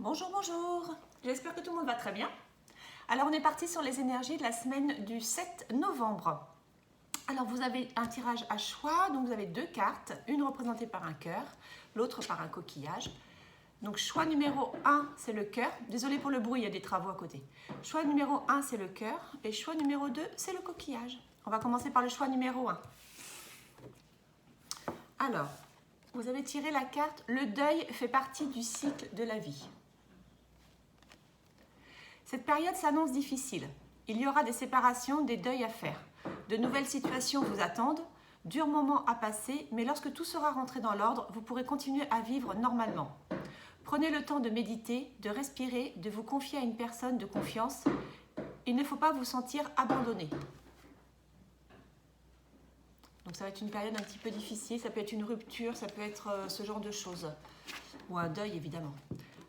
Bonjour, bonjour. J'espère que tout le monde va très bien. Alors, on est parti sur les énergies de la semaine du 7 novembre. Alors, vous avez un tirage à choix. Donc, vous avez deux cartes, une représentée par un cœur, l'autre par un coquillage. Donc, choix numéro 1, c'est le cœur. Désolée pour le bruit, il y a des travaux à côté. Choix numéro 1, c'est le cœur. Et choix numéro 2, c'est le coquillage. On va commencer par le choix numéro 1. Alors, vous avez tiré la carte « Le deuil fait partie du cycle de la vie ». Cette période s'annonce difficile. Il y aura des séparations, des deuils à faire. De nouvelles situations vous attendent, durs moments à passer, mais lorsque tout sera rentré dans l'ordre, vous pourrez continuer à vivre normalement. Prenez le temps de méditer, de respirer, de vous confier à une personne de confiance. Il ne faut pas vous sentir abandonné. Donc ça va être une période un petit peu difficile, ça peut être une rupture, ça peut être ce genre de choses. Ou un deuil évidemment.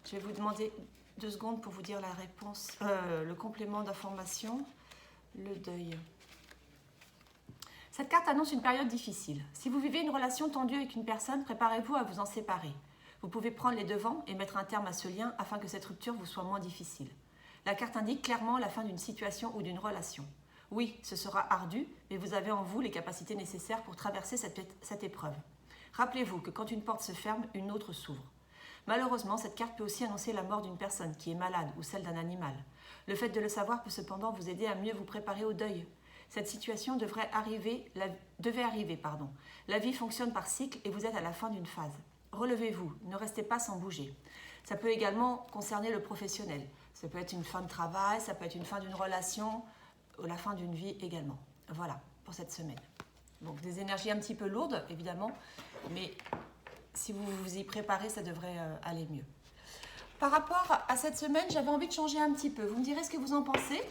Je vais vous demander 2 secondes pour vous dire la réponse, le complément d'information, le deuil. Cette carte annonce une période difficile. Si vous vivez une relation tendue avec une personne, préparez-vous à vous en séparer. Vous pouvez prendre les devants et mettre un terme à ce lien afin que cette rupture vous soit moins difficile. La carte indique clairement la fin d'une situation ou d'une relation. Oui, ce sera ardu, mais vous avez en vous les capacités nécessaires pour traverser cette épreuve. Rappelez-vous que quand une porte se ferme, une autre s'ouvre. Malheureusement, cette carte peut aussi annoncer la mort d'une personne qui est malade ou celle d'un animal. Le fait de le savoir peut cependant vous aider à mieux vous préparer au deuil. Cette situation devait arriver. La vie fonctionne par cycle et vous êtes à la fin d'une phase. Relevez-vous, ne restez pas sans bouger. Ça peut également concerner le professionnel. Ça peut être une fin de travail, ça peut être une fin d'une relation, ou la fin d'une vie également. Voilà, pour cette semaine. Donc des énergies un petit peu lourdes, évidemment, mais si vous vous y préparez, ça devrait aller mieux. Par rapport à cette semaine, j'avais envie de changer un petit peu. Vous me direz ce que vous en pensez.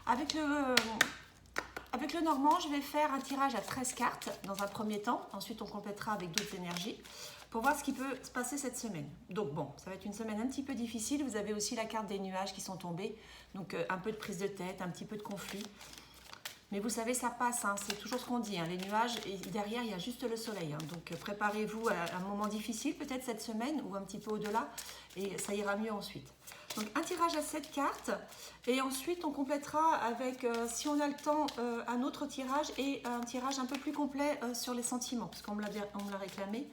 Avec le Normand, je vais faire un tirage à 13 cartes dans un premier temps. Ensuite, on complétera avec d'autres énergies pour voir ce qui peut se passer cette semaine. Donc bon, ça va être une semaine un petit peu difficile. Vous avez aussi la carte des nuages qui sont tombés. Donc un peu de prise de tête, un petit peu de conflit. Mais vous savez, ça passe, hein, c'est toujours ce qu'on dit, hein, les nuages, et derrière, il y a juste le soleil. Hein, donc, préparez-vous à un moment difficile, peut-être cette semaine, ou un petit peu au-delà, et ça ira mieux ensuite. Donc, un tirage à 7 cartes, et ensuite, on complétera avec, si on a le temps, un autre tirage, et un tirage un peu plus complet sur les sentiments, parce qu'on me l'a réclamé.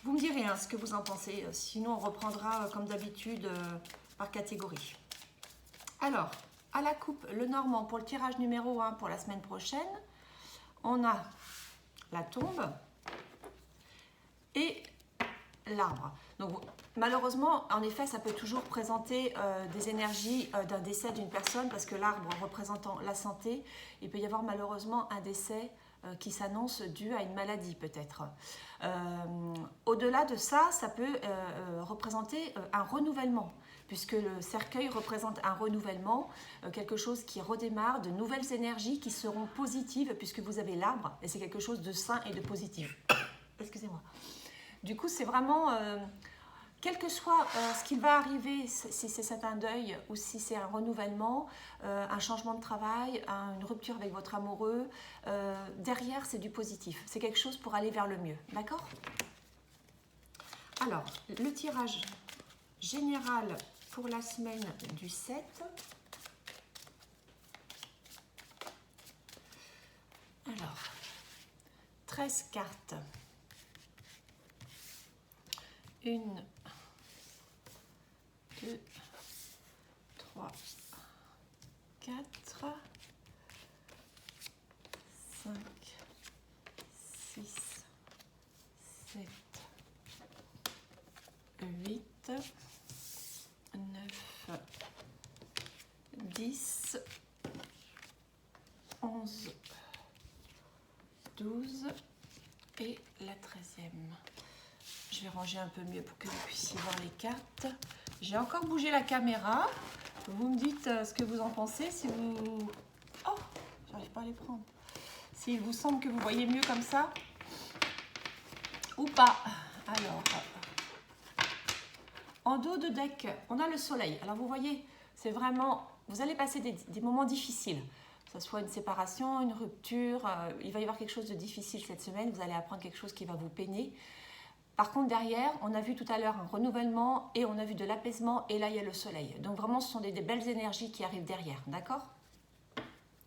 Vous me direz hein, ce que vous en pensez, sinon on reprendra, comme d'habitude, par catégorie. Alors, à la coupe, le Normand pour le tirage numéro 1 pour la semaine prochaine. On a la tombe et l'arbre. Donc, malheureusement, en effet, ça peut toujours présenter des énergies d'un décès d'une personne parce que l'arbre représentant la santé, il peut y avoir malheureusement un décès qui s'annonce dû à une maladie peut-être. Au-delà de ça, ça peut représenter un renouvellement, puisque le cercueil représente un renouvellement, quelque chose qui redémarre, de nouvelles énergies qui seront positives, puisque vous avez l'arbre, et c'est quelque chose de sain et de positif. Excusez-moi. Du coup, c'est vraiment, quel que soit ce qui va arriver, si c'est un deuil ou si c'est un renouvellement, un changement de travail, une rupture avec votre amoureux, derrière, c'est du positif. C'est quelque chose pour aller vers le mieux. D'accord ? Alors, le tirage général pour la semaine du 7. Alors, 13 cartes. 1, 2, 3, 4, 5, 6, 7, 8, 9, 10, 11, 12 et la 13e. Je vais ranger un peu mieux pour que vous puissiez voir les cartes. J'ai encore bougé la caméra. Vous me dites ce que vous en pensez. Si vous... Oh, j'arrive pas à les prendre. S'il vous semble que vous voyez mieux comme ça ou pas. Alors, en dos de deck, on a le soleil. Alors vous voyez, c'est vraiment... Vous allez passer des moments difficiles. Que ce soit une séparation, une rupture. Il va y avoir quelque chose de difficile cette semaine. Vous allez apprendre quelque chose qui va vous peiner. Par contre, derrière, on a vu tout à l'heure un renouvellement et on a vu de l'apaisement et là, il y a le soleil. Donc vraiment, ce sont des belles énergies qui arrivent derrière, d'accord?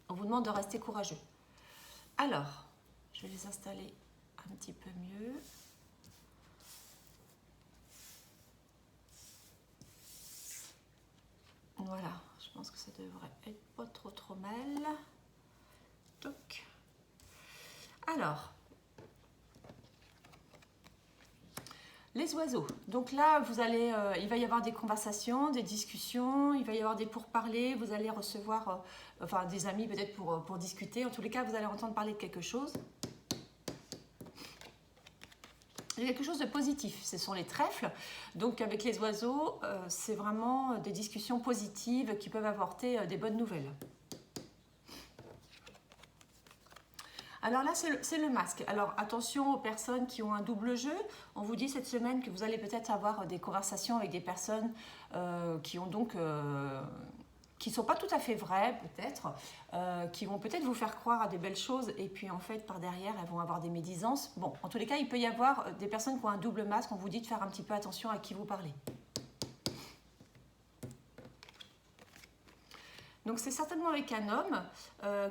On vous demande de rester courageux. Alors, je vais les installer un petit peu mieux. Voilà, je pense que ça devrait être pas trop mal. Toc. Alors, les oiseaux. Donc là, vous allez, il va y avoir des conversations, des discussions, il va y avoir des pourparlers, vous allez recevoir enfin, des amis peut-être pour discuter. En tous les cas, vous allez entendre parler de quelque chose. Il y a quelque chose de positif, ce sont les trèfles. Donc avec les oiseaux, c'est vraiment des discussions positives qui peuvent apporter des bonnes nouvelles. Alors là, c'est le masque. Alors attention aux personnes qui ont un double jeu. On vous dit cette semaine que vous allez peut-être avoir des conversations avec des personnes qui ont donc... qui ne sont pas tout à fait vraies, peut-être, qui vont peut-être vous faire croire à des belles choses, et puis en fait, par derrière, elles vont avoir des médisances. Bon, en tous les cas, il peut y avoir des personnes qui ont un double masque. On vous dit de faire un petit peu attention à qui vous parlez. Donc c'est certainement avec un homme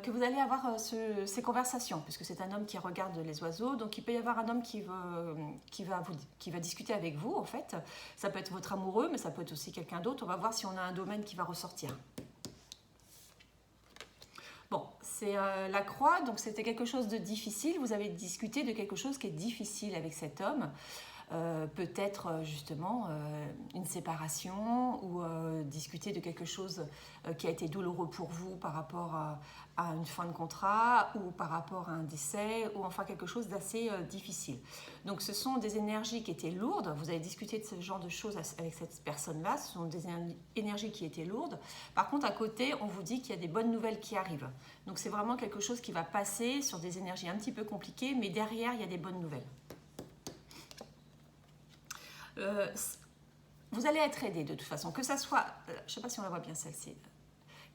que vous allez avoir ces conversations, puisque c'est un homme qui regarde les oiseaux. Donc il peut y avoir un homme qui va discuter avec vous, en fait. Ça peut être votre amoureux, mais ça peut être aussi quelqu'un d'autre. On va voir si on a un domaine qui va ressortir. Bon, c'est la croix, donc c'était quelque chose de difficile. Vous avez discuté de quelque chose qui est difficile avec cet homme. Peut-être justement une séparation ou discuter de quelque chose qui a été douloureux pour vous par rapport à une fin de contrat ou par rapport à un décès ou enfin quelque chose d'assez difficile. Donc ce sont des énergies qui étaient lourdes, vous avez discuté de ce genre de choses avec cette personne-là, ce sont des énergies qui étaient lourdes. Par contre à côté on vous dit qu'il y a des bonnes nouvelles qui arrivent. Donc c'est vraiment quelque chose qui va passer sur des énergies un petit peu compliquées, mais derrière il y a des bonnes nouvelles. Vous allez être aidé de toute façon, que ça soit, je ne sais pas si on la voit bien celle-ci,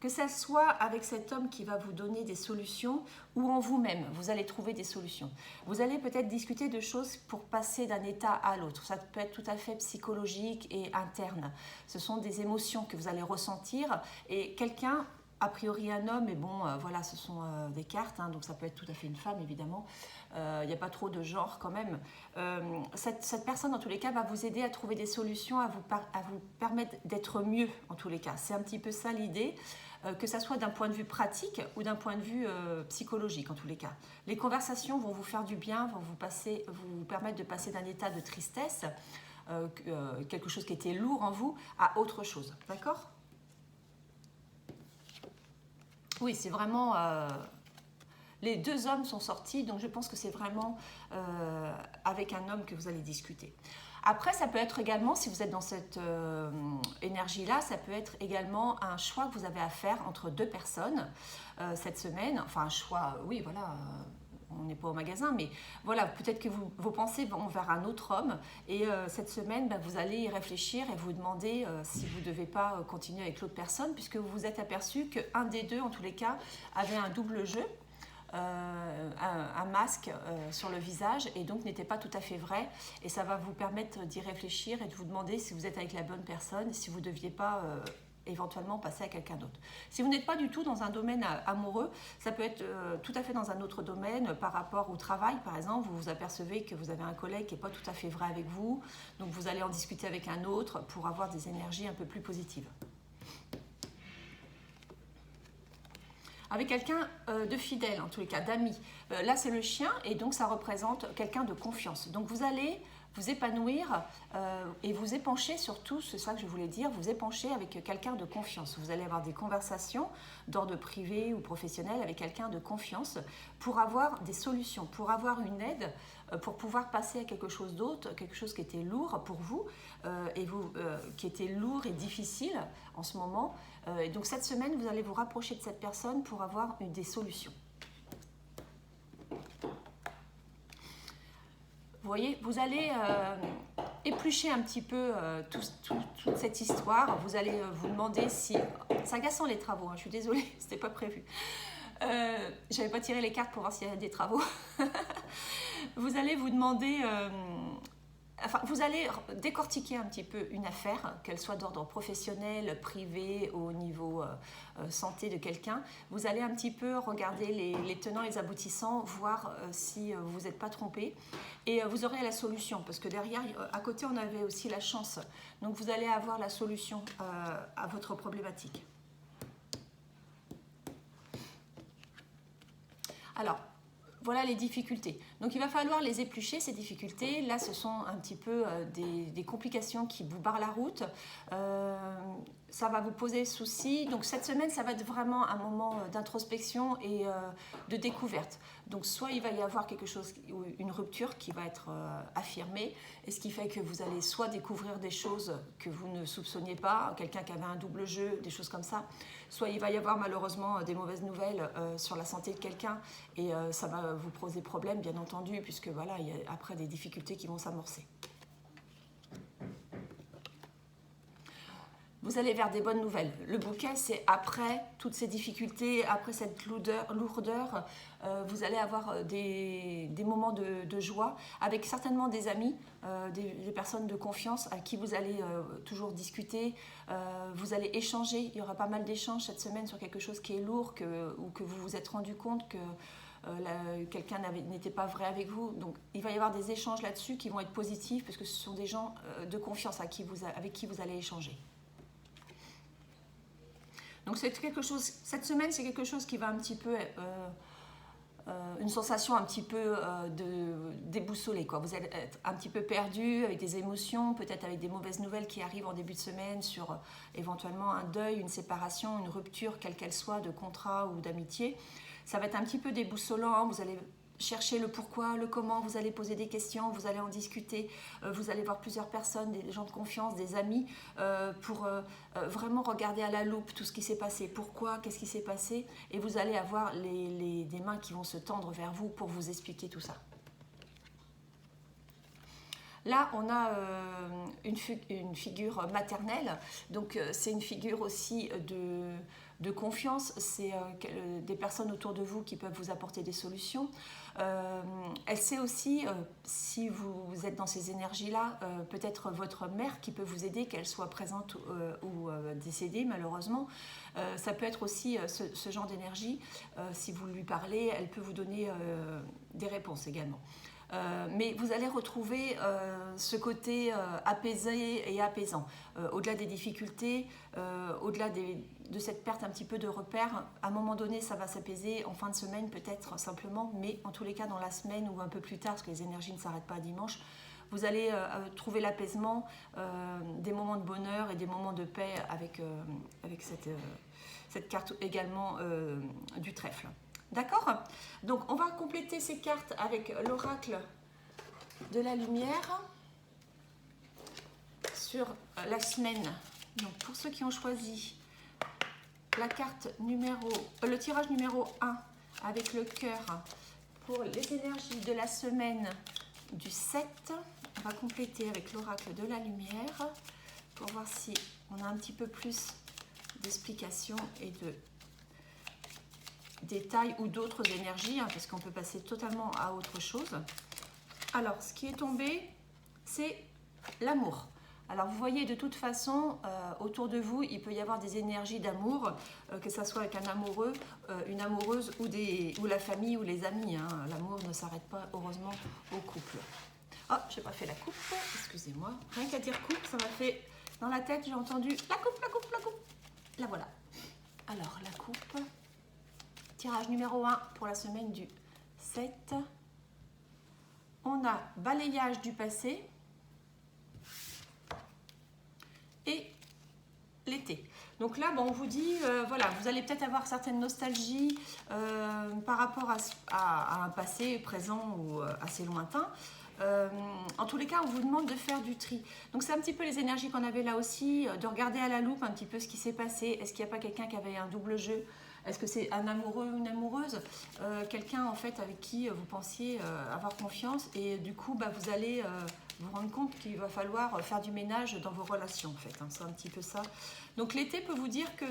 que ça soit avec cet homme qui va vous donner des solutions ou en vous-même, vous allez trouver des solutions. Vous allez peut-être discuter de choses pour passer d'un état à l'autre. Ça peut être tout à fait psychologique et interne. Ce sont des émotions que vous allez ressentir et quelqu'un, a priori un homme, mais bon, voilà, ce sont des cartes, hein, donc ça peut être tout à fait une femme évidemment. Il n'y a pas trop de genre quand même. Cette personne, en tous les cas, va vous aider à trouver des solutions, à vous permettre d'être mieux, en tous les cas. C'est un petit peu ça l'idée, que ça soit d'un point de vue pratique ou d'un point de vue psychologique, en tous les cas. Les conversations vont vous faire du bien, vont vous permettre de passer d'un état de tristesse, quelque chose qui était lourd en vous, à autre chose. D'accord ? Oui, c'est vraiment... les deux hommes sont sortis, donc je pense que c'est vraiment avec un homme que vous allez discuter. Après, ça peut être également, si vous êtes dans cette énergie-là, ça peut être également un choix que vous avez à faire entre deux personnes cette semaine. Enfin, un choix, oui, voilà, on n'est pas au magasin, mais voilà, peut-être que vos pensées vont vers un autre homme. Et cette semaine, vous allez y réfléchir et vous demander si vous ne devez pas continuer avec l'autre personne, puisque vous vous êtes aperçu qu'un des deux, en tous les cas, avait un double jeu. Un masque sur le visage et donc n'était pas tout à fait vrai et ça va vous permettre d'y réfléchir et de vous demander si vous êtes avec la bonne personne, si vous ne deviez pas éventuellement passer à quelqu'un d'autre. Si vous n'êtes pas du tout dans un domaine amoureux, ça peut être tout à fait dans un autre domaine par rapport au travail par exemple, vous vous apercevez que vous avez un collègue qui n'est pas tout à fait vrai avec vous, donc vous allez en discuter avec un autre pour avoir des énergies un peu plus positives. Avec quelqu'un de fidèle, en tous les cas, d'ami. Là, c'est le chien, et donc ça représente quelqu'un de confiance. Donc vous allez vous épanouir et vous épancher surtout, c'est ça que je voulais dire, vous épancher avec quelqu'un de confiance. Vous allez avoir des conversations d'ordre privé ou professionnel avec quelqu'un de confiance pour avoir des solutions, pour avoir une aide, pour pouvoir passer à quelque chose d'autre, quelque chose qui était lourd pour vous, qui était lourd et difficile en ce moment. Et donc cette semaine, vous allez vous rapprocher de cette personne pour avoir des solutions. Vous voyez, vous allez éplucher un petit peu toute cette histoire. Vous allez vous demander si... C'est agaçant les travaux, hein, je suis désolée, c'était pas prévu. J'avais pas tiré les cartes pour voir s'il y avait des travaux. Vous allez vous demander... enfin, vous allez décortiquer un petit peu une affaire, qu'elle soit d'ordre professionnel, privé, au niveau santé de quelqu'un. Vous allez un petit peu regarder les tenants, les aboutissants, voir si vous n'êtes pas trompé. Et vous aurez la solution, parce que derrière, à côté, on avait aussi la chance. Donc, vous allez avoir la solution à votre problématique. Alors, voilà les difficultés. Donc, il va falloir les éplucher, ces difficultés. Là, ce sont un petit peu des complications qui vous barrent la route. Ça va vous poser souci. Donc, cette semaine, ça va être vraiment un moment d'introspection et de découverte. Donc, soit il va y avoir quelque chose, une rupture qui va être affirmée, et ce qui fait que vous allez soit découvrir des choses que vous ne soupçonniez pas, quelqu'un qui avait un double jeu, des choses comme ça, soit il va y avoir malheureusement des mauvaises nouvelles sur la santé de quelqu'un, et ça va vous poser problème, bien entendu, puisque voilà, il y a après des difficultés qui vont s'amorcer. Vous allez vers des bonnes nouvelles. Le bouquet, c'est après toutes ces difficultés, après cette lourdeur, vous allez avoir des moments de joie avec certainement des amis, des personnes de confiance à qui vous allez toujours discuter, vous allez échanger. Il y aura pas mal d'échanges cette semaine sur quelque chose qui est lourd ou que vous vous êtes rendu compte que quelqu'un n'était pas vrai avec vous. Donc il va y avoir des échanges là-dessus qui vont être positifs parce que ce sont des gens de confiance avec qui vous allez échanger. Donc c'est quelque chose, cette semaine, c'est quelque chose qui va un petit peu, une sensation un petit peu déboussolée, quoi. Vous allez être un petit peu perdu avec des émotions, peut-être avec des mauvaises nouvelles qui arrivent en début de semaine sur éventuellement un deuil, une séparation, une rupture, quelle qu'elle soit, de contrat ou d'amitié. Ça va être un petit peu déboussolant, vous allez chercher le pourquoi, le comment, vous allez poser des questions, vous allez en discuter, vous allez voir plusieurs personnes, des gens de confiance, des amis, pour vraiment regarder à la loupe tout ce qui s'est passé, pourquoi, qu'est-ce qui s'est passé, et vous allez avoir des mains qui vont se tendre vers vous pour vous expliquer tout ça. Là, on a une figure maternelle, donc c'est une figure aussi de confiance, c'est des personnes autour de vous qui peuvent vous apporter des solutions. Elle sait aussi, si vous êtes dans ces énergies-là, peut-être votre mère qui peut vous aider, qu'elle soit présente ou décédée malheureusement. Ça peut être aussi ce genre d'énergie. Si vous lui parlez, elle peut vous donner des réponses également. Mais vous allez retrouver ce côté apaisé et apaisant. Au-delà des difficultés, au-delà de cette perte un petit peu de repères, à un moment donné, ça va s'apaiser en fin de semaine peut-être simplement, mais en tous les cas dans la semaine ou un peu plus tard, parce que les énergies ne s'arrêtent pas dimanche, vous allez trouver l'apaisement, des moments de bonheur et des moments de paix avec cette carte également du trèfle. D'accord? Donc, on va compléter ces cartes avec l'oracle de la lumière sur la semaine. Donc, pour ceux qui ont choisi la carte le tirage numéro 1 avec le cœur pour les énergies de la semaine du 7, on va compléter avec l'oracle de la lumière pour voir si on a un petit peu plus d'explications et de détails ou d'autres énergies, parce qu'on peut passer totalement à autre chose. Alors, ce qui est tombé, c'est l'amour. Alors, vous voyez, de toute façon, autour de vous, il peut y avoir des énergies d'amour, que ce soit avec un amoureux, une amoureuse ou la famille ou les amis. Hein. L'amour ne s'arrête pas, heureusement, au couple. Oh, j'ai pas fait la coupe, excusez-moi. Rien qu'à dire coupe, ça m'a fait... Dans la tête, j'ai entendu la coupe, la coupe, la coupe. La voilà. Alors, la coupe... Tirage numéro 1 pour la semaine du 7. On a balayage du passé et l'été. Donc là, bon, on vous dit, voilà, vous allez peut-être avoir certaines nostalgies par rapport à un passé présent ou assez lointain. En tous les cas, on vous demande de faire du tri. Donc c'est un petit peu les énergies qu'on avait là aussi, de regarder à la loupe un petit peu ce qui s'est passé. Est-ce qu'il n'y a pas quelqu'un qui avait un double jeu ? Est-ce que c'est un amoureux ou une amoureuse, quelqu'un en fait avec qui vous pensiez avoir confiance, et du coup vous allez vous rendre compte qu'il va falloir faire du ménage dans vos relations en fait, hein, c'est un petit peu ça. Donc l'été peut vous dire que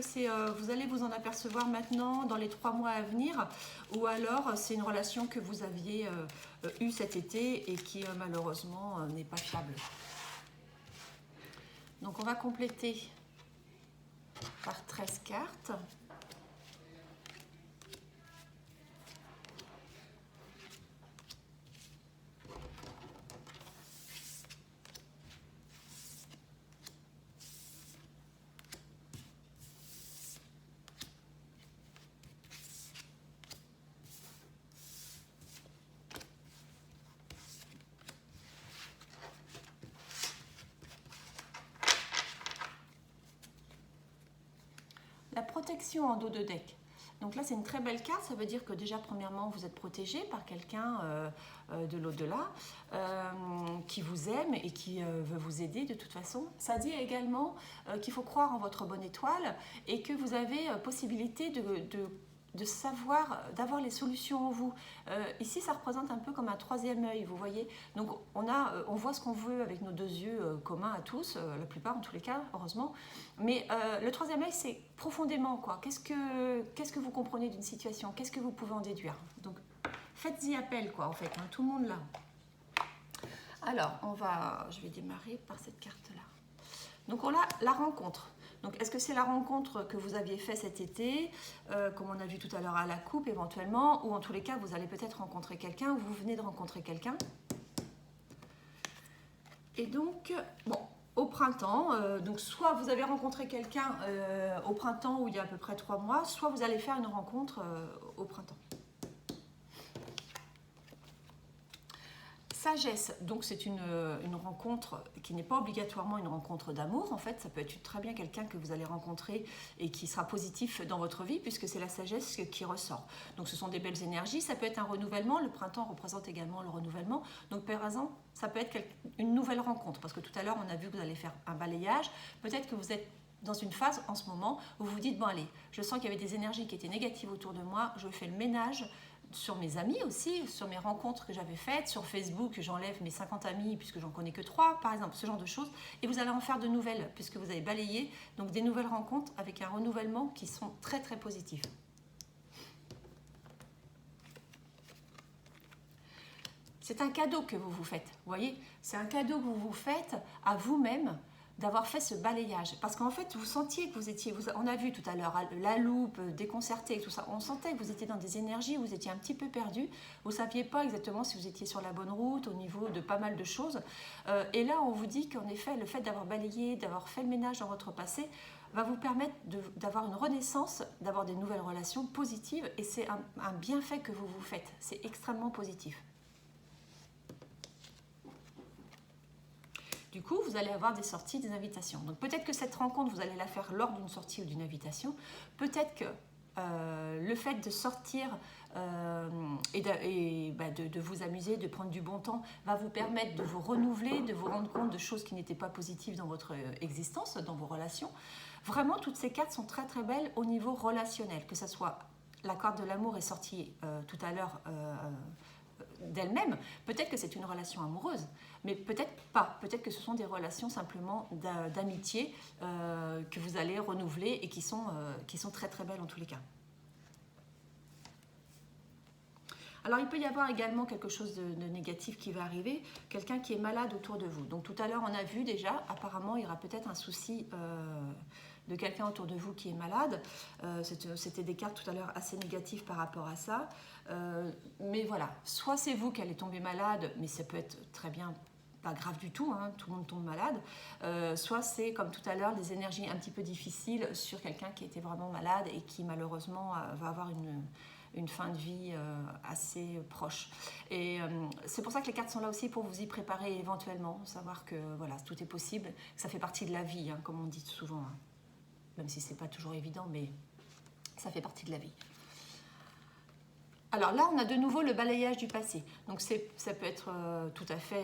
vous allez vous en apercevoir maintenant dans les 3 mois à venir, ou alors c'est une relation que vous aviez eue cet été et qui malheureusement n'est pas fiable. Donc on va compléter par 13 cartes. La protection en dos de deck. Donc là, c'est une très belle carte. Ça veut dire que déjà, premièrement, vous êtes protégé par quelqu'un de l'au-delà qui vous aime et qui veut vous aider de toute façon. Ça dit également qu'il faut croire en votre bonne étoile et que vous avez possibilité de savoir, d'avoir les solutions en vous. Ici, ça représente un peu comme un 3e œil, vous voyez. Donc, on voit ce qu'on veut avec nos 2 yeux communs à tous, la plupart en tous les cas, heureusement. Mais le 3e œil, c'est profondément quoi. Qu'est-ce que vous comprenez d'une situation? Qu'est-ce que vous pouvez en déduire? Donc, faites-y appel, quoi, en fait, hein, tout le monde là. Alors, je vais démarrer par cette carte-là. Donc, on a la rencontre. Donc, est-ce que c'est la rencontre que vous aviez fait cet été, comme on a vu tout à l'heure à la coupe éventuellement, ou en tous les cas, vous allez peut-être rencontrer quelqu'un, ou vous venez de rencontrer quelqu'un. Et donc, bon, au printemps, donc soit vous avez rencontré quelqu'un au printemps où il y a à peu près 3 mois, soit vous allez faire une rencontre au printemps. Sagesse, donc c'est une rencontre qui n'est pas obligatoirement une rencontre d'amour, en fait, ça peut être très bien quelqu'un que vous allez rencontrer et qui sera positif dans votre vie puisque c'est la sagesse qui ressort. Donc ce sont des belles énergies, ça peut être un renouvellement, le printemps représente également le renouvellement, donc par exemple, ça peut être une nouvelle rencontre parce que tout à l'heure on a vu que vous allez faire un balayage, peut-être que vous êtes dans une phase en ce moment où vous vous dites, bon allez, je sens qu'il y avait des énergies qui étaient négatives autour de moi, je fais le ménage, sur mes amis aussi, sur mes rencontres que j'avais faites, sur Facebook, j'enlève mes 50 amis puisque j'en connais que 3, par exemple, ce genre de choses, et vous allez en faire de nouvelles puisque vous avez balayé, donc des nouvelles rencontres avec un renouvellement qui sont très très positifs. C'est un cadeau que vous vous faites, vous voyez, c'est un cadeau que vous vous faites à vous-même d'avoir fait ce balayage. Parce qu'en fait, vous sentiez que vous étiez, on a vu tout à l'heure, la loupe, déconcertée, tout ça, on sentait que vous étiez dans des énergies où vous étiez un petit peu perdu, vous ne saviez pas exactement si vous étiez sur la bonne route, au niveau de pas mal de choses. Et là, on vous dit qu'en effet, le fait d'avoir balayé, d'avoir fait le ménage dans votre passé, va vous permettre d'avoir une renaissance, d'avoir des nouvelles relations positives, et c'est un bienfait que vous vous faites. C'est extrêmement positif. Du coup, vous allez avoir des sorties, des invitations. Donc peut-être que cette rencontre, vous allez la faire lors d'une sortie ou d'une invitation. Peut-être que le fait de sortir et de vous amuser, de prendre du bon temps, va vous permettre de vous renouveler, de vous rendre compte de choses qui n'étaient pas positives dans votre existence, dans vos relations. Vraiment, toutes ces cartes sont très très belles au niveau relationnel, que ce soit la carte de l'amour est sortie tout à l'heure d'elle-même. Peut-être que c'est une relation amoureuse, mais peut-être pas. Peut-être que ce sont des relations simplement d'amitié que vous allez renouveler et qui sont très très belles en tous les cas. Alors il peut y avoir également quelque chose de négatif qui va arriver, quelqu'un qui est malade autour de vous. Donc tout à l'heure on a vu déjà, apparemment il y aura peut-être un souci de quelqu'un autour de vous qui est malade. C'était des cartes tout à l'heure assez négatives par rapport à ça. Mais voilà, soit c'est vous qui allez tomber malade, mais ça peut être très bien pas grave du tout, hein, tout le monde tombe malade, soit c'est comme tout à l'heure des énergies un petit peu difficiles sur quelqu'un qui était vraiment malade et qui malheureusement va avoir une fin de vie assez proche. Et c'est pour ça que les cartes sont là aussi pour vous y préparer éventuellement, savoir que voilà, tout est possible, que ça fait partie de la vie, hein, comme on dit souvent, hein. Même si c'est pas toujours évident, mais ça fait partie de la vie. Alors là, on a de nouveau le balayage du passé. Donc ça peut être tout à fait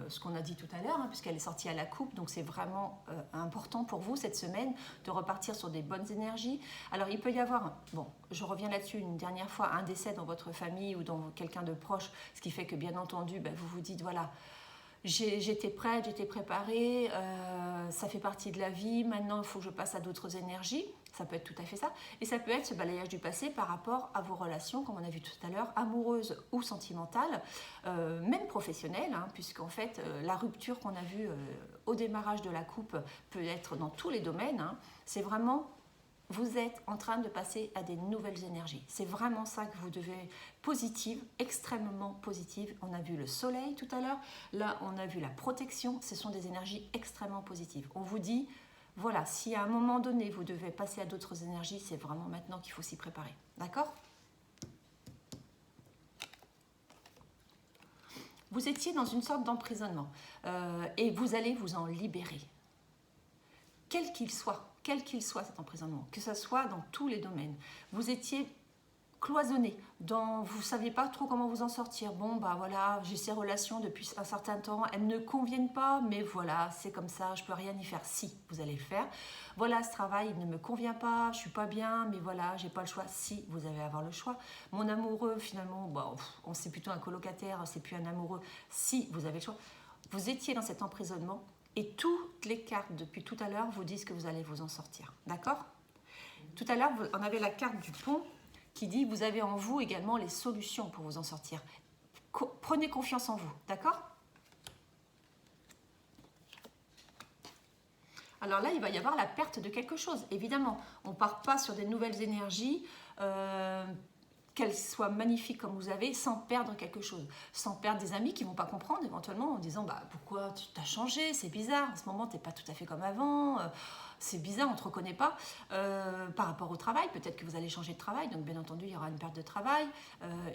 ce qu'on a dit tout à l'heure, hein, puisqu'elle est sortie à la coupe. Donc c'est vraiment important pour vous cette semaine de repartir sur des bonnes énergies. Alors il peut y avoir, bon, je reviens là-dessus une dernière fois, un décès dans votre famille ou dans quelqu'un de proche, ce qui fait que bien entendu, vous vous dites, voilà, j'étais prête, j'étais préparée, ça fait partie de la vie, maintenant il faut que je passe à d'autres énergies. Ça peut être tout à fait ça. Et ça peut être ce balayage du passé par rapport à vos relations, comme on a vu tout à l'heure, amoureuses ou sentimentales, même professionnelles, hein, puisqu'en fait, la rupture qu'on a vue au démarrage de la coupe peut être dans tous les domaines. Hein. C'est vraiment, vous êtes en train de passer à des nouvelles énergies. C'est vraiment ça que vous devez, positive, extrêmement positive. On a vu le soleil tout à l'heure, là on a vu la protection, ce sont des énergies extrêmement positives. On vous dit, voilà, si à un moment donné, vous devez passer à d'autres énergies, c'est vraiment maintenant qu'il faut s'y préparer. D'accord? Vous étiez dans une sorte d'emprisonnement et vous allez vous en libérer. Quel qu'il soit cet emprisonnement, que ce soit dans tous les domaines. Vous étiez cloisonné, vous ne saviez pas trop comment vous en sortir. Bon, bah voilà, j'ai ces relations depuis un certain temps, elles ne conviennent pas, mais voilà, c'est comme ça, je ne peux rien y faire. Si, vous allez le faire. Voilà, ce travail il ne me convient pas, je ne suis pas bien, mais voilà, j'ai pas le choix. Si, vous allez avoir le choix. Mon amoureux, finalement, bah, c'est plutôt un colocataire, c'est plus un amoureux. Si, vous avez le choix. Vous étiez dans cet emprisonnement et toutes les cartes depuis tout à l'heure vous disent que vous allez vous en sortir. D'accord? Tout à l'heure, on avait la carte du pont qui dit vous avez en vous également les solutions pour vous en sortir. Prenez confiance en vous, d'accord? Alors là, il va y avoir la perte de quelque chose, évidemment. On ne part pas sur des nouvelles énergies, qu'elles soient magnifiques comme vous avez, sans perdre quelque chose. Sans perdre des amis qui ne vont pas comprendre éventuellement en disant bah, pourquoi tu t'as changé, c'est bizarre, en ce moment tu n'es pas tout à fait comme avant, c'est bizarre, on ne te reconnaît pas. Par rapport au travail, peut-être que vous allez changer de travail, donc bien entendu il y aura une perte de travail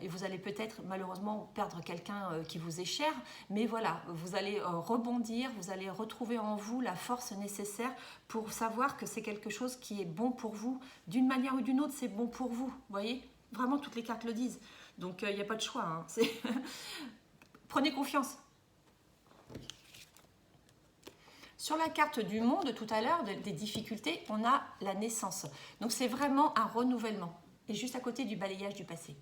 et vous allez peut-être malheureusement perdre quelqu'un qui vous est cher, mais voilà, vous allez rebondir, vous allez retrouver en vous la force nécessaire pour savoir que c'est quelque chose qui est bon pour vous, d'une manière ou d'une autre c'est bon pour vous, vous voyez? Vraiment, toutes les cartes le disent. Donc, il n'y a pas de choix. Hein. Prenez confiance. Sur la carte du monde, tout à l'heure, des difficultés, on a la naissance. Donc, c'est vraiment un renouvellement. Et juste à côté du balayage du passé.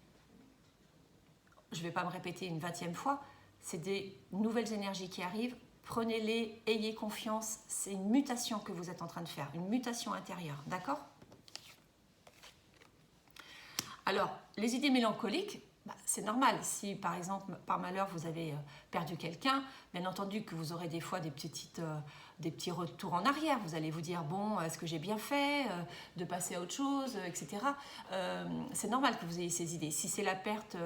Je ne vais pas me répéter une 20e fois. C'est des nouvelles énergies qui arrivent. Prenez-les, ayez confiance. C'est une mutation que vous êtes en train de faire. Une mutation intérieure. D'accord ? Alors, les idées mélancoliques, bah, c'est normal. Si, par exemple, par malheur, vous avez perdu quelqu'un, bien entendu que vous aurez des fois des petits retours en arrière. Vous allez vous dire, bon, est-ce que j'ai bien fait de passer à autre chose, etc. C'est normal que vous ayez ces idées. Si c'est la perte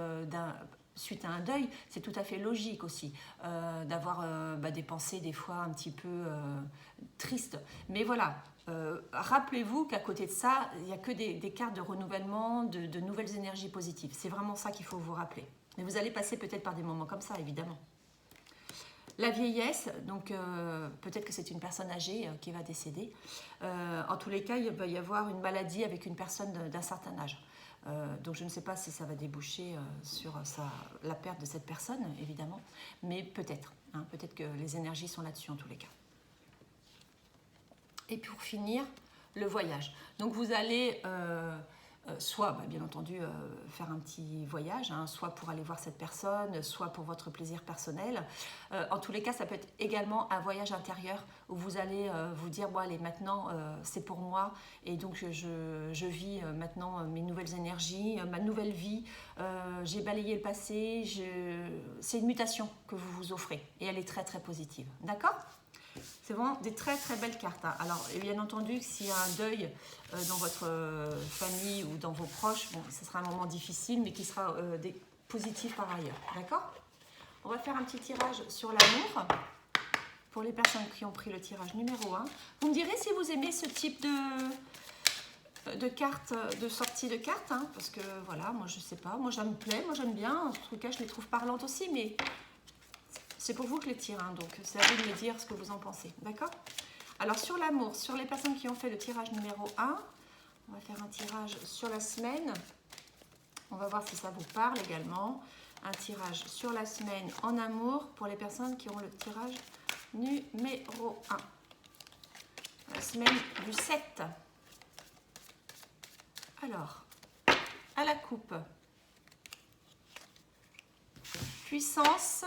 suite à un deuil, c'est tout à fait logique aussi d'avoir des pensées des fois un petit peu tristes. Mais voilà, rappelez-vous qu'à côté de ça, il n'y a que des cartes de renouvellement, de nouvelles énergies positives. C'est vraiment ça qu'il faut vous rappeler. Mais vous allez passer peut-être par des moments comme ça, évidemment. La vieillesse, donc peut-être que c'est une personne âgée qui va décéder. En tous les cas, il va y avoir une maladie avec une personne d'un certain âge. Donc je ne sais pas si ça va déboucher sur la perte de cette personne, évidemment, mais peut-être. Hein, peut-être que les énergies sont là-dessus en tous les cas. Et pour finir, le voyage. Donc vous allez soit, bien entendu, faire un petit voyage, hein, soit pour aller voir cette personne, soit pour votre plaisir personnel. En tous les cas, ça peut être également un voyage intérieur où vous allez vous dire, bon allez, maintenant c'est pour moi et donc je vis maintenant mes nouvelles énergies, ma nouvelle vie, j'ai balayé le passé, c'est une mutation que vous vous offrez et elle est très très positive. D'accord ? C'est vraiment des très très belles cartes. Hein. Alors, bien entendu, s'il y a un deuil dans votre famille ou dans vos proches, bon, ce sera un moment difficile, mais qui sera positif par ailleurs. D'accord ? On va faire un petit tirage sur l'amour pour les personnes qui ont pris le tirage numéro 1. Vous me direz si vous aimez ce type de cartes, de sortie de cartes, hein, parce que voilà, moi je sais pas, moi ça me plaît, moi j'aime bien. En tout cas, je les trouve parlantes aussi, mais c'est pour vous que les tire, hein, donc c'est à vous de me dire ce que vous en pensez, d'accord? Alors sur l'amour, sur les personnes qui ont fait le tirage numéro 1, on va faire un tirage sur la semaine. On va voir si ça vous parle également. Un tirage sur la semaine en amour pour les personnes qui ont le tirage numéro 1. La semaine du 7. Alors, à la coupe. Puissance.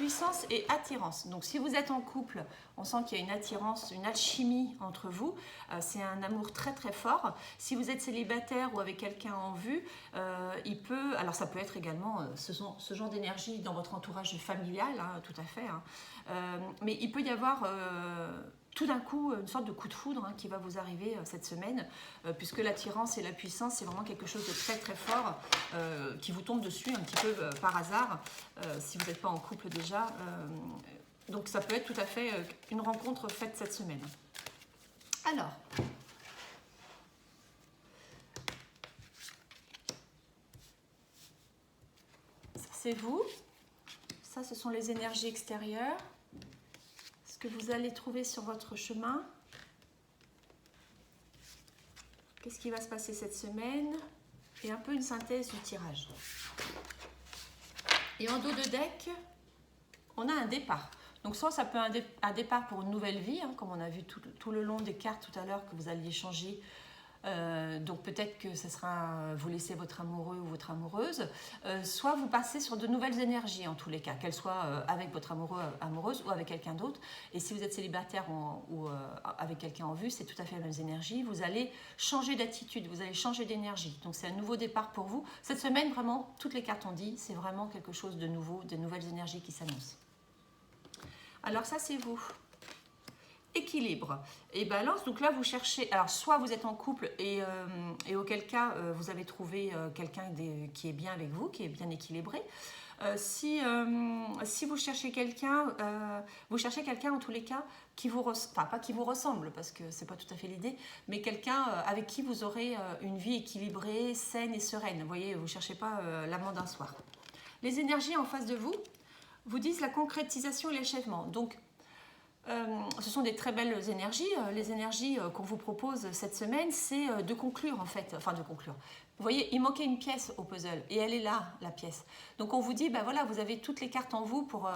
puissance et attirance. Donc si vous êtes en couple, on sent qu'il y a une attirance, une alchimie entre vous. C'est un amour très très fort. Si vous êtes célibataire ou avec quelqu'un en vue, alors ça peut être également ce genre d'énergie dans votre entourage familial, hein, tout à fait. Hein. Mais il peut y avoir tout d'un coup une sorte de coup de foudre qui va vous arriver cette semaine, puisque l'attirance et la puissance, c'est vraiment quelque chose de très très fort qui vous tombe dessus un petit peu par hasard, si vous n'êtes pas en couple déjà. Donc ça peut être tout à fait une rencontre faite cette semaine. Alors, ça c'est vous, ça ce sont les énergies extérieures, ce que vous allez trouver sur votre chemin. Qu'est-ce qui va se passer cette semaine? Et un peu une synthèse du tirage. Et en dos de deck, on a un départ. Donc soit ça peut être un départ pour une nouvelle vie, hein, comme on a vu tout le long des cartes tout à l'heure que vous alliez changer. Donc peut-être que ce sera vous laissez votre amoureux ou votre amoureuse, soit vous passez sur de nouvelles énergies en tous les cas, qu'elles soient avec votre amoureux, amoureuse ou avec quelqu'un d'autre. Et si vous êtes célibataire ou avec quelqu'un en vue, c'est tout à fait la même énergie. Vous allez changer d'attitude, vous allez changer d'énergie. Donc c'est un nouveau départ pour vous. Cette semaine, vraiment, toutes les cartes ont dit, c'est vraiment quelque chose de nouveau, de nouvelles énergies qui s'annoncent. Alors ça, c'est vous. Équilibre et balance. Donc là, vous cherchez, alors soit vous êtes en couple et auquel cas, vous avez trouvé quelqu'un qui est bien avec vous, qui est bien équilibré. Si vous cherchez quelqu'un en tous les cas qui vous enfin pas qui vous ressemble parce que c'est pas tout à fait l'idée, mais quelqu'un avec qui vous aurez une vie équilibrée, saine et sereine. Vous voyez, vous cherchez pas l'amant d'un soir. Les énergies en face de vous vous disent la concrétisation et l'achèvement. Donc ce sont des très belles énergies. Les énergies qu'on vous propose cette semaine, c'est de conclure en fait, enfin de conclure. Vous voyez, il manquait une pièce au puzzle et elle est là, la pièce. Donc on vous dit, ben voilà, vous avez toutes les cartes en vous pour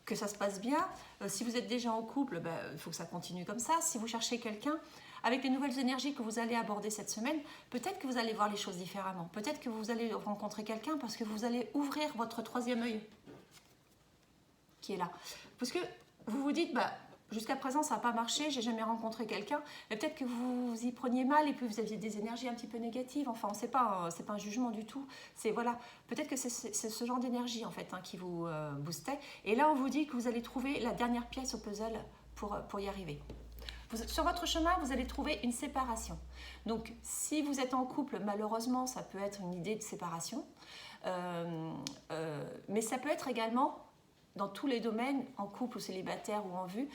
que ça se passe bien. Si vous êtes déjà en couple, il faut que ça continue comme ça. Si vous cherchez quelqu'un, avec les nouvelles énergies que vous allez aborder cette semaine, peut-être que vous allez voir les choses différemment. Peut-être que vous allez rencontrer quelqu'un parce que vous allez ouvrir votre troisième œil qui est là. Parce que vous vous dites, jusqu'à présent, ça n'a pas marché, j'ai jamais rencontré quelqu'un, mais peut-être que vous y preniez mal et puis vous aviez des énergies un petit peu négatives. Enfin, c'est pas un jugement du tout. C'est voilà, peut-être que c'est ce genre d'énergie en fait qui vous boostait. Et là, on vous dit que vous allez trouver la dernière pièce au puzzle pour y arriver. Sur votre chemin, vous allez trouver une séparation. Donc, si vous êtes en couple, malheureusement, ça peut être une idée de séparation, mais ça peut être également dans tous les domaines, en couple ou célibataire ou en vue,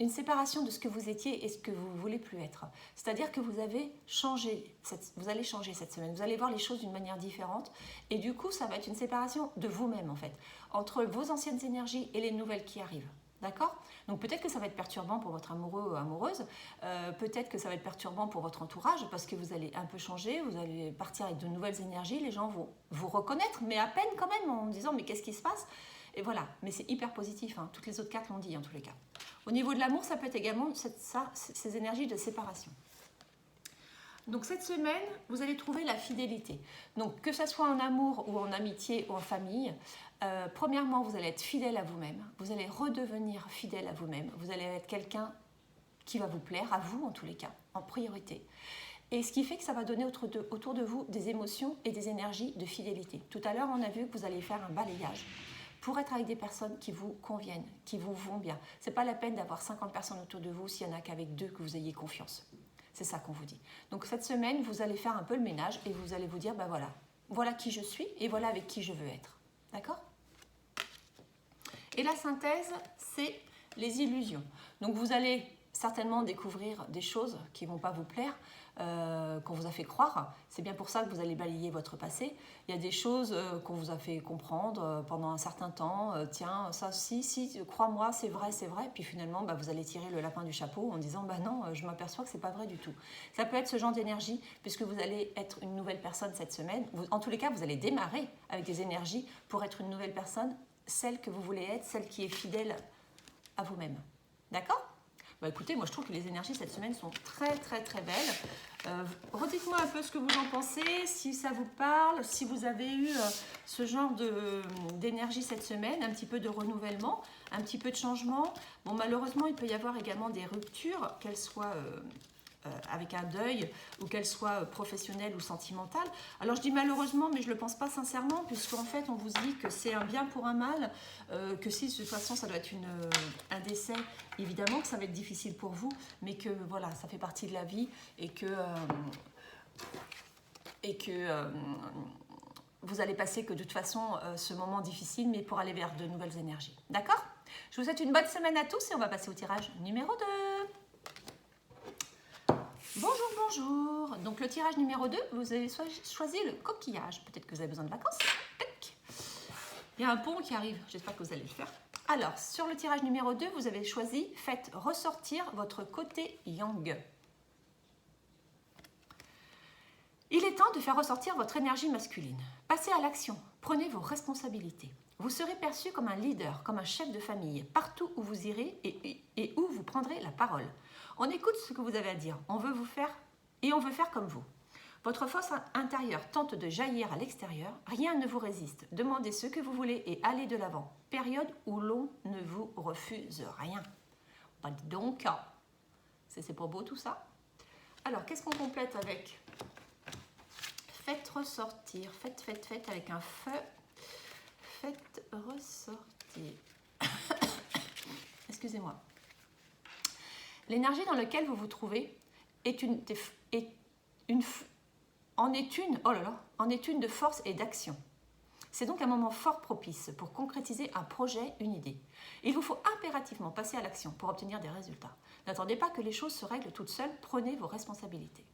une séparation de ce que vous étiez et ce que vous ne voulez plus être. C'est-à-dire que vous allez changer cette semaine, vous allez voir les choses d'une manière différente et du coup, ça va être une séparation de vous-même en fait, entre vos anciennes énergies et les nouvelles qui arrivent. D'accord? Donc peut-être que ça va être perturbant pour votre amoureux ou amoureuse, peut-être que ça va être perturbant pour votre entourage parce que vous allez un peu changer, vous allez partir avec de nouvelles énergies, les gens vont vous reconnaître, mais à peine quand même en disant mais qu'est-ce qui se passe? Et voilà, mais c'est hyper positif, toutes les autres cartes l'ont dit en tous les cas. Au niveau de l'amour, ça peut être également ces énergies de séparation. Donc cette semaine, vous allez trouver la fidélité. Donc que ce soit en amour ou en amitié ou en famille, premièrement, vous allez être fidèle à vous-même, vous allez redevenir fidèle à vous-même, vous allez être quelqu'un qui va vous plaire, à vous en tous les cas, en priorité. Et ce qui fait que ça va donner autour de vous des émotions et des énergies de fidélité. Tout à l'heure, on a vu que vous allez faire un balayage pour être avec des personnes qui vous conviennent, qui vous vont bien. Ce n'est pas la peine d'avoir 50 personnes autour de vous s'il n'y en a qu'avec 2 que vous ayez confiance. C'est ça qu'on vous dit. Donc cette semaine, vous allez faire un peu le ménage et vous allez vous dire, voilà qui je suis et voilà avec qui je veux être. D'accord? Et la synthèse, c'est les illusions. Donc vous allez certainement découvrir des choses qui ne vont pas vous plaire, qu'on vous a fait croire. C'est bien pour ça que vous allez balayer votre passé. Il y a des choses qu'on vous a fait comprendre pendant un certain temps. Tiens, ça, si, crois-moi, c'est vrai. Puis finalement, vous allez tirer le lapin du chapeau en disant, non, je m'aperçois que c'est pas vrai du tout. Ça peut être ce genre d'énergie, puisque vous allez être une nouvelle personne cette semaine. En tous les cas, vous allez démarrer avec des énergies pour être une nouvelle personne, celle que vous voulez être, celle qui est fidèle à vous-même. D'accord ? Bah écoutez, moi je trouve que les énergies cette semaine sont très très très belles. Redites-moi un peu ce que vous en pensez, si ça vous parle, si vous avez eu ce genre d'énergie cette semaine, un petit peu de renouvellement, un petit peu de changement. Bon, malheureusement, il peut y avoir également des ruptures, qu'elles soient avec un deuil ou qu'elles soient professionnelles ou sentimentales. Alors je dis malheureusement, mais je ne le pense pas sincèrement, puisqu'en fait on vous dit que c'est un bien pour un mal, que si de toute façon ça doit être un décès, évidemment que ça va être difficile pour vous, mais que voilà, ça fait partie de la vie et que vous allez passer que de toute façon ce moment difficile, mais pour aller vers de nouvelles énergies. D'accord? Je vous souhaite une bonne semaine à tous et on va passer au tirage numéro 2. Bonjour, bonjour. Donc le tirage numéro 2, vous avez choisi le coquillage. Peut-être que vous avez besoin de vacances. Tac. Il y a un pont qui arrive, j'espère que vous allez le faire. Alors, sur le tirage numéro 2, vous avez choisi « Faites ressortir votre côté yang ». Il est temps de faire ressortir votre énergie masculine. Passez à l'action, prenez vos responsabilités. Vous serez perçu comme un leader, comme un chef de famille, partout où vous irez et où vous prendrez la parole. On écoute ce que vous avez à dire, on veut faire comme vous. Votre force intérieure tente de jaillir à l'extérieur, rien ne vous résiste. Demandez ce que vous voulez et allez de l'avant. Période où l'on ne vous refuse rien. Bah dis donc, c'est pas beau tout ça. Alors, qu'est-ce qu'on complète avec? Faites ressortir, faites avec un feu. Faites ressortir. Excusez-moi. L'énergie dans laquelle vous vous trouvez en est une de force et d'action. C'est donc un moment fort propice pour concrétiser un projet, une idée. Il vous faut impérativement passer à l'action pour obtenir des résultats. N'attendez pas que les choses se règlent toutes seules, prenez vos responsabilités.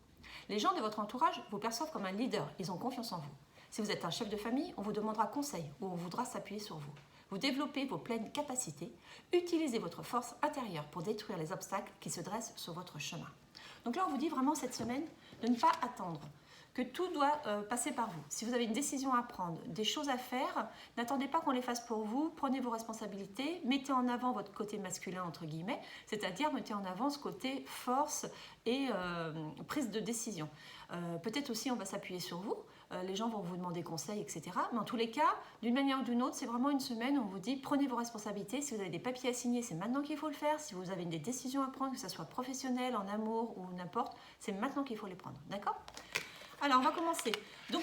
Les gens de votre entourage vous perçoivent comme un leader, ils ont confiance en vous. Si vous êtes un chef de famille, on vous demandera conseil ou on voudra s'appuyer sur vous. Vous développez vos pleines capacités, utilisez votre force intérieure pour détruire les obstacles qui se dressent sur votre chemin. Donc là, on vous dit vraiment cette semaine de ne pas attendre, que tout doit passer par vous. Si vous avez une décision à prendre, des choses à faire, n'attendez pas qu'on les fasse pour vous, prenez vos responsabilités, mettez en avant votre côté masculin, entre guillemets, c'est-à-dire mettez en avant ce côté force et prise de décision. Peut-être aussi on va s'appuyer sur vous, les gens vont vous demander conseil, etc. Mais en tous les cas, d'une manière ou d'une autre, c'est vraiment une semaine où on vous dit prenez vos responsabilités. Si vous avez des papiers à signer, c'est maintenant qu'il faut le faire. Si vous avez des décisions à prendre, que ce soit professionnel, en amour ou n'importe, c'est maintenant qu'il faut les prendre. D'accord ? Alors, on va commencer. Donc,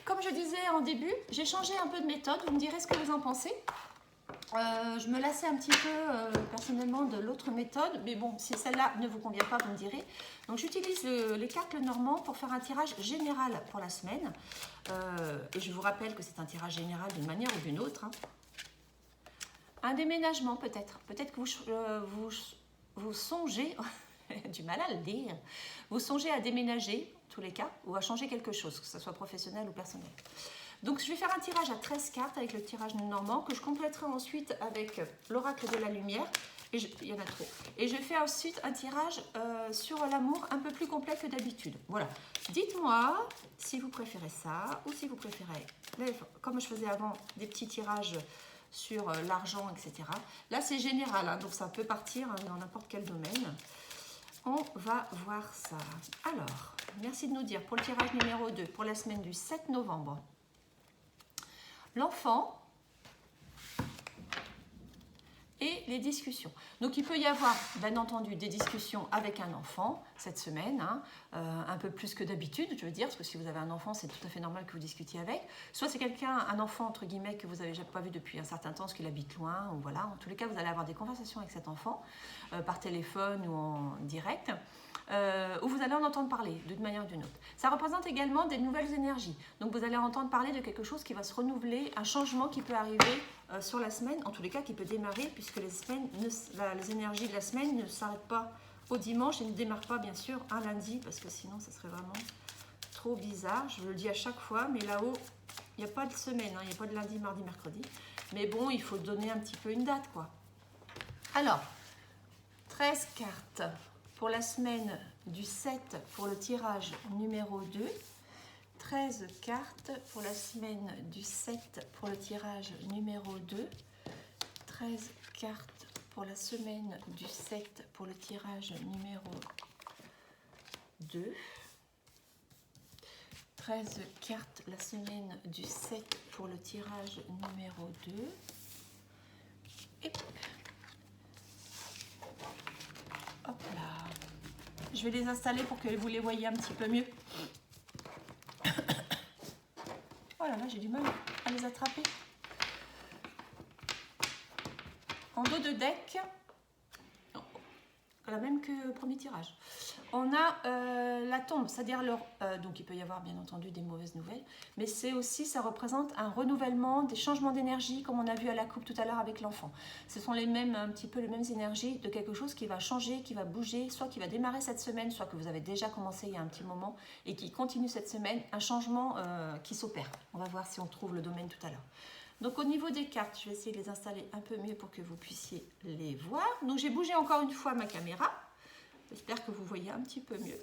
comme je disais en début, j'ai changé un peu de méthode. Vous me direz ce que vous en pensez. Je me lassais un petit peu personnellement de l'autre méthode, mais bon, si celle-là ne vous convient pas, vous me direz. Donc j'utilise les cartes Lenormand pour faire un tirage général pour la semaine. Et je vous rappelle que c'est un tirage général d'une manière ou d'une autre. Hein. Un déménagement peut-être. Peut-être que vous songez, du mal à le dire, vous songez à déménager, en tous les cas, ou à changer quelque chose, que ce soit professionnel ou personnel. Donc je vais faire un tirage à 13 cartes avec le tirage Lenormand que je compléterai ensuite avec l'oracle de la lumière. Il y en a trop. Et je fais ensuite un tirage sur l'amour un peu plus complet que d'habitude. Voilà. Dites-moi si vous préférez ça ou si vous préférez, comme je faisais avant, des petits tirages sur l'argent, etc. Là c'est général, hein, donc ça peut partir dans n'importe quel domaine. On va voir ça. Alors, merci de nous dire pour le tirage numéro 2 pour la semaine du 7 novembre. L'enfant et les discussions. Donc il peut y avoir bien entendu des discussions avec un enfant cette semaine, hein, un peu plus que d'habitude, je veux dire, parce que si vous avez un enfant, c'est tout à fait normal que vous discutiez avec. Soit c'est un enfant entre guillemets que vous n'avez pas vu depuis un certain temps, parce qu'il habite loin, ou voilà. En tous les cas, vous allez avoir des conversations avec cet enfant, par téléphone ou en direct. Où vous allez en entendre parler d'une manière ou d'une autre. Ça représente également des nouvelles énergies. Donc vous allez entendre parler de quelque chose qui va se renouveler, un changement qui peut arriver sur la semaine, en tous les cas qui peut démarrer, puisque les énergies de la semaine ne s'arrêtent pas au dimanche et ne démarrent pas bien sûr un lundi, parce que sinon ça serait vraiment trop bizarre. Je le dis à chaque fois, mais là-haut, il n'y a pas de semaine, hein, il n'y a pas de lundi, mardi, mercredi. Mais bon, il faut donner un petit peu une date, quoi. Alors, 13 cartes. Pour la semaine du 7, pour le tirage numéro 2, 13 cartes pour la semaine du 7, pour le tirage numéro 2, 13 cartes pour la semaine du 7 pour le tirage numéro 2. 13 cartes la semaine du 7 pour le tirage numéro 2. Et hop là. Je vais les installer pour que vous les voyez un petit peu mieux. Oh là là, j'ai du mal à les attraper. En dos de deck, la même que au premier tirage, on a la tombe, c'est-à-dire donc il peut y avoir bien entendu des mauvaises nouvelles, mais c'est aussi, ça représente un renouvellement, des changements d'énergie, comme on a vu à la coupe tout à l'heure avec l'enfant. Ce sont un petit peu les mêmes énergies de quelque chose qui va changer, qui va bouger, soit qui va démarrer cette semaine, soit que vous avez déjà commencé il y a un petit moment et qui continue cette semaine, un changement qui s'opère. On va voir si on trouve le domaine tout à l'heure. Donc au niveau des cartes, je vais essayer de les installer un peu mieux pour que vous puissiez les voir. Donc j'ai bougé encore une fois ma caméra. J'espère que vous voyez un petit peu mieux.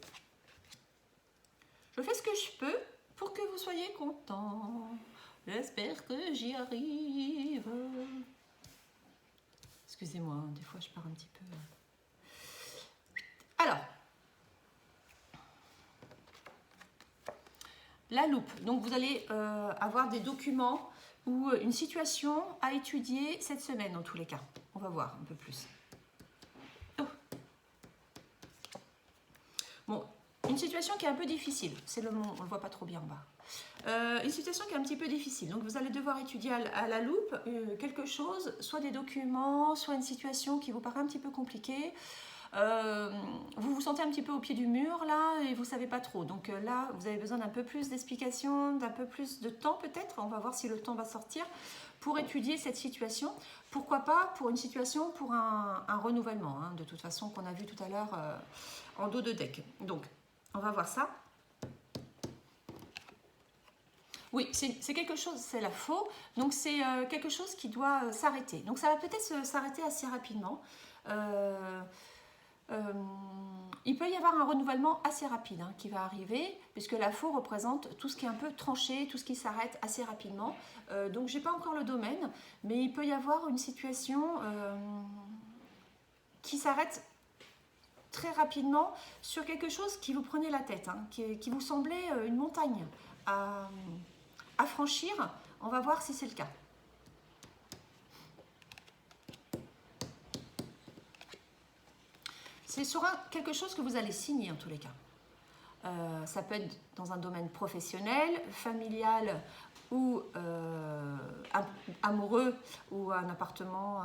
Je fais ce que je peux pour que vous soyez contents. J'espère que j'y arrive. Excusez-moi, hein, des fois je pars un petit peu. Alors, la loupe. Donc vous allez avoir des documents ou une situation à étudier cette semaine en tous les cas. On va voir un peu plus. Oh. Bon, une situation qui est un peu difficile. C'est le mot, on ne le voit pas trop bien en bas. Une situation qui est un petit peu difficile. Donc vous allez devoir étudier à la loupe quelque chose, soit des documents, soit une situation qui vous paraît un petit peu compliquée. Vous vous sentez un petit peu au pied du mur là et vous ne savez pas trop. Donc là, vous avez besoin d'un peu plus d'explications, d'un peu plus de temps peut-être. On va voir si le temps va sortir pour étudier cette situation. Pourquoi pas pour une situation, pour un renouvellement, hein, de toute façon qu'on a vu tout à l'heure en dos de deck. Donc, on va voir ça. Oui, c'est quelque chose, c'est la faux. Donc, c'est quelque chose qui doit s'arrêter. Donc, ça va peut-être s'arrêter assez rapidement. Il peut y avoir un renouvellement assez rapide hein, qui va arriver, puisque la faux représente tout ce qui est un peu tranché, tout ce qui s'arrête assez rapidement. Donc, je n'ai pas encore le domaine, mais il peut y avoir une situation qui s'arrête très rapidement sur quelque chose qui vous prenait la tête, hein, qui vous semblait une montagne à franchir. On va voir si c'est le cas. C'est sur quelque chose que vous allez signer en tous les cas. Ça peut être dans un domaine professionnel, familial ou amoureux ou un appartement.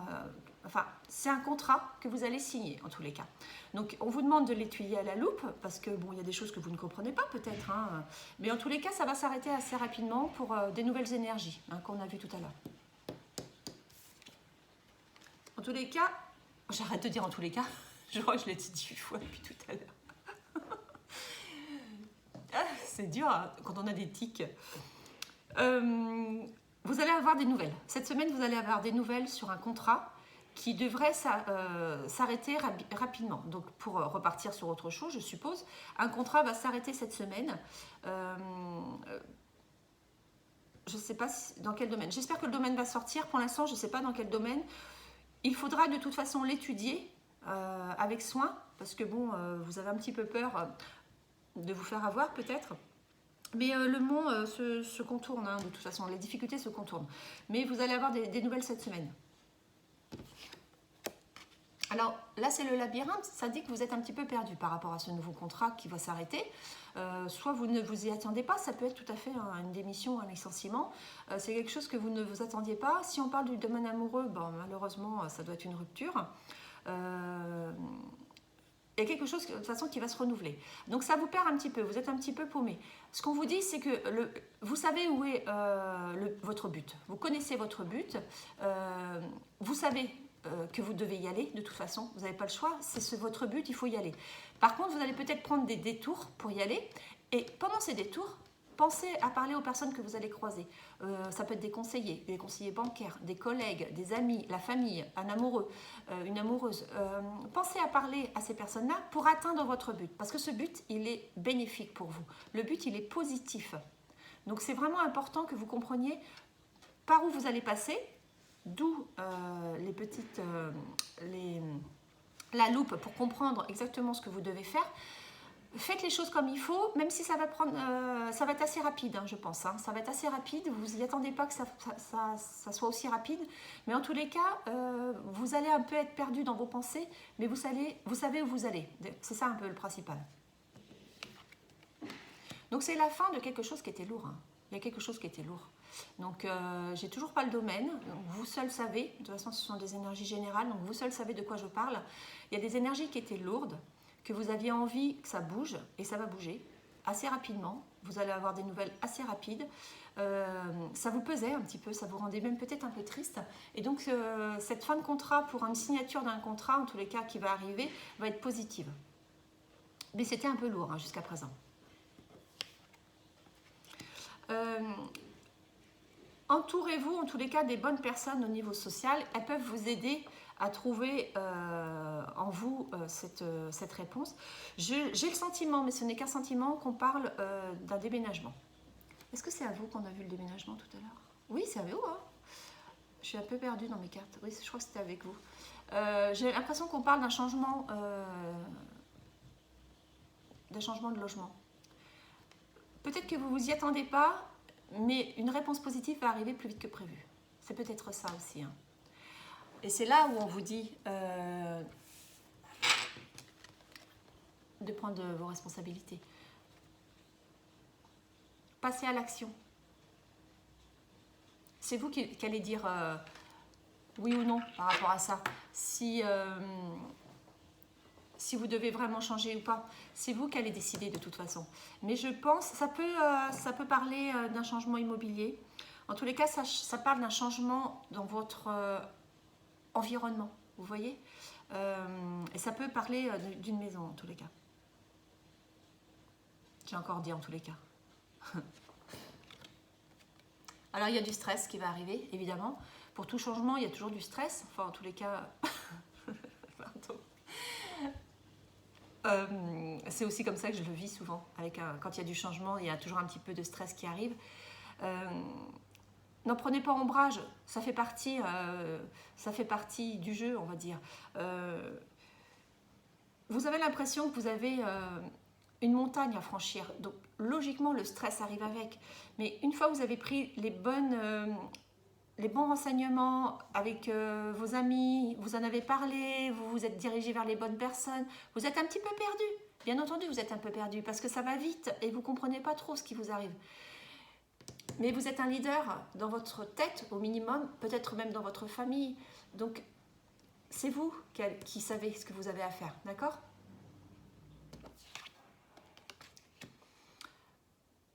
Enfin, c'est un contrat que vous allez signer en tous les cas. Donc, on vous demande de l'étudier à la loupe parce que bon, il y a des choses que vous ne comprenez pas peut-être. Hein, mais en tous les cas, ça va s'arrêter assez rapidement pour des nouvelles énergies hein, qu'on a vues tout à l'heure. En tous les cas, j'arrête de dire en tous les cas. Je crois que je l'ai dit 10 fois depuis tout à l'heure. C'est dur hein, quand on a des tics. Vous allez avoir des nouvelles. Cette semaine, vous allez avoir des nouvelles sur un contrat qui devrait s'arrêter rapidement. Donc, pour repartir sur autre chose, je suppose, un contrat va s'arrêter cette semaine. Je ne sais pas dans quel domaine. J'espère que le domaine va sortir. Pour l'instant, je ne sais pas dans quel domaine. Il faudra de toute façon l'étudier avec soin, parce que bon, vous avez un petit peu peur de vous faire avoir peut-être. Mais le mont se contourne, hein, de toute façon, les difficultés se contournent. Mais vous allez avoir des nouvelles cette semaine. Alors là, c'est le labyrinthe, ça dit que vous êtes un petit peu perdu par rapport à ce nouveau contrat qui va s'arrêter. Soit vous ne vous y attendez pas, ça peut être tout à fait une démission, un licenciement. C'est quelque chose que vous ne vous attendiez pas. Si on parle du domaine amoureux, bon, malheureusement, ça doit être une rupture. Il y a quelque chose de toute façon qui va se renouveler. Donc ça vous perd un petit peu, vous êtes un petit peu paumé. Ce qu'on vous dit, c'est que vous savez où est votre but. Vous connaissez votre but, vous savez que vous devez y aller de toute façon, vous n'avez pas le choix, c'est votre but, il faut y aller. Par contre, vous allez peut-être prendre des détours pour y aller, et pendant ces détours, pensez à parler aux personnes que vous allez croiser. Ça peut être des conseillers bancaires, des collègues, des amis, la famille, un amoureux, une amoureuse. Pensez à parler à ces personnes-là pour atteindre votre but. Parce que ce but, il est bénéfique pour vous. Le but, il est positif. Donc, c'est vraiment important que vous compreniez par où vous allez passer. D'où la loupe pour comprendre exactement ce que vous devez faire. Faites les choses comme il faut, même si ça va être assez rapide, hein, je pense. Hein. Ça va être assez rapide, vous n'y attendez pas que ça soit aussi rapide. Mais en tous les cas, vous allez un peu être perdu dans vos pensées, mais vous savez où vous allez. C'est ça un peu le principal. Donc c'est la fin de quelque chose qui était lourd. Hein. Il y a quelque chose qui était lourd. Donc j'ai toujours pas le domaine. Donc, vous seul savez. De toute façon, ce sont des énergies générales. Donc vous seul savez de quoi je parle. Il y a des énergies qui étaient lourdes, que vous aviez envie que ça bouge, et ça va bouger assez rapidement. Vous allez avoir des nouvelles assez rapides. Ça vous pesait un petit peu, ça vous rendait même peut-être un peu triste. Et donc cette fin de contrat pour une signature d'un contrat, en tous les cas qui va arriver, va être positive. Mais c'était un peu lourd hein, jusqu'à présent. Entourez-vous en tous les cas des bonnes personnes au niveau social. Elles peuvent vous aider à trouver en vous cette réponse. J'ai le sentiment, mais ce n'est qu'un sentiment, qu'on parle d'un déménagement. Est-ce que c'est à vous qu'on a vu le déménagement tout à l'heure? Oui, c'est à vous. Hein, je suis un peu perdue dans mes cartes. Oui, je crois que c'était avec vous. J'ai l'impression qu'on parle d'un changement de logement. Peut-être que vous ne vous y attendez pas, mais une réponse positive va arriver plus vite que prévu. C'est peut-être ça aussi. Hein. Et c'est là où on vous dit de prendre vos responsabilités. Passez à l'action. C'est vous qui allez dire oui ou non par rapport à ça. Si vous devez vraiment changer ou pas. C'est vous qui allez décider de toute façon. Mais je pense, ça peut parler d'un changement immobilier. En tous les cas, ça parle d'un changement dans votre environnement, vous voyez. Et ça peut parler d'une maison en tous les cas. J'ai encore dit en tous les cas. Alors il y a du stress qui va arriver, évidemment. Pour tout changement, il y a toujours du stress. Enfin, en tous les cas... Pardon. C'est aussi comme ça que je le vis souvent. Quand il y a du changement, il y a toujours un petit peu de stress qui arrive. N'en prenez pas ombrage, ça fait partie du jeu, on va dire. Vous avez l'impression que vous avez une montagne à franchir. Donc, logiquement, le stress arrive avec. Mais une fois que vous avez pris les bons renseignements avec vos amis, vous en avez parlé, vous vous êtes dirigé vers les bonnes personnes, vous êtes un petit peu perdu. Bien entendu, vous êtes un peu perdu parce que ça va vite et vous ne comprenez pas trop ce qui vous arrive. Mais vous êtes un leader dans votre tête, au minimum, peut-être même dans votre famille. Donc, c'est vous qui savez ce que vous avez à faire, d'accord?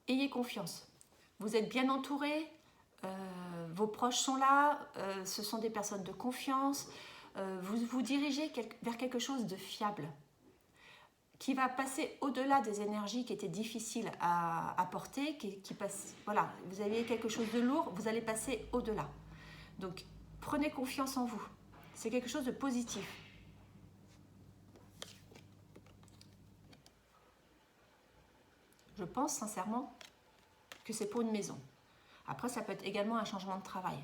Ayez confiance. Vous êtes bien entouré, vos proches sont là, ce sont des personnes de confiance. Vous vous dirigez vers quelque chose de fiable, qui va passer au-delà des énergies qui étaient difficiles à porter, voilà, vous avez quelque chose de lourd, vous allez passer au-delà. Donc, prenez confiance en vous. C'est quelque chose de positif. Je pense sincèrement que c'est pour une maison. Après, ça peut être également un changement de travail.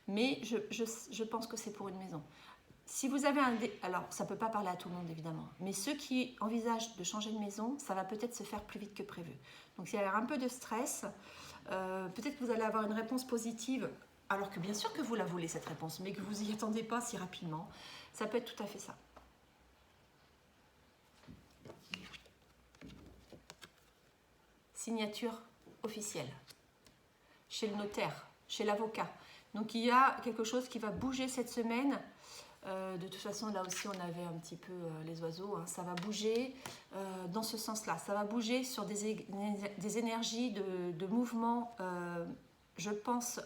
Mais je pense que c'est pour une maison. Si vous avez alors, ça ne peut pas parler à tout le monde, évidemment. Mais ceux qui envisagent de changer de maison, ça va peut-être se faire plus vite que prévu. Donc, s'il y a un peu de stress, peut-être que vous allez avoir une réponse positive, alors que bien sûr que vous la voulez, cette réponse, mais que vous n'y attendez pas si rapidement. Ça peut être tout à fait ça. Signature officielle. Chez le notaire, chez l'avocat. Donc, il y a quelque chose qui va bouger cette semaine. De toute façon, là aussi, on avait un petit peu les oiseaux. Hein. Ça va bouger dans ce sens-là. Ça va bouger sur des énergies de mouvement, je pense,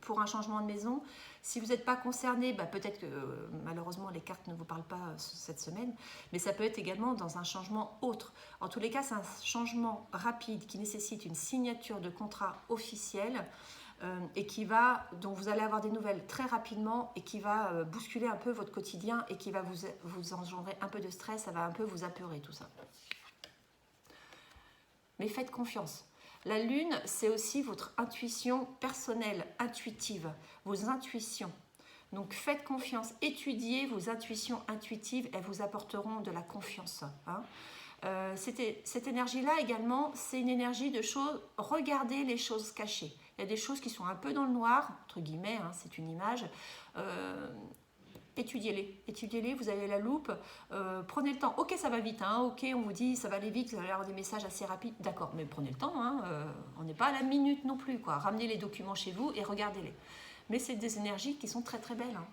pour un changement de maison. Si vous n'êtes pas concerné, peut-être que malheureusement, les cartes ne vous parlent pas cette semaine. Mais ça peut être également dans un changement autre. En tous les cas, c'est un changement rapide qui nécessite une signature de contrat officiel. Et dont vous allez avoir des nouvelles très rapidement et qui va bousculer un peu votre quotidien et qui va vous engendrer un peu de stress, ça va un peu vous apeurer tout ça. Mais faites confiance. La lune, c'est aussi votre intuition personnelle, intuitive, vos intuitions. Donc faites confiance, étudiez vos intuitions intuitives, elles vous apporteront de la confiance. Hein. Cette énergie-là également, c'est une énergie de choses, regardez les choses cachées. Il y a des choses qui sont un peu dans le noir, entre guillemets, hein, c'est une image. Étudiez-les, vous avez la loupe, prenez le temps. Ok, ça va vite, hein, ok, on vous dit ça va aller vite, vous allez avoir des messages assez rapides, d'accord, mais prenez le temps, hein, on n'est pas à la minute non plus, quoi. Ramenez les documents chez vous et regardez-les. Mais c'est des énergies qui sont très très belles. Hein.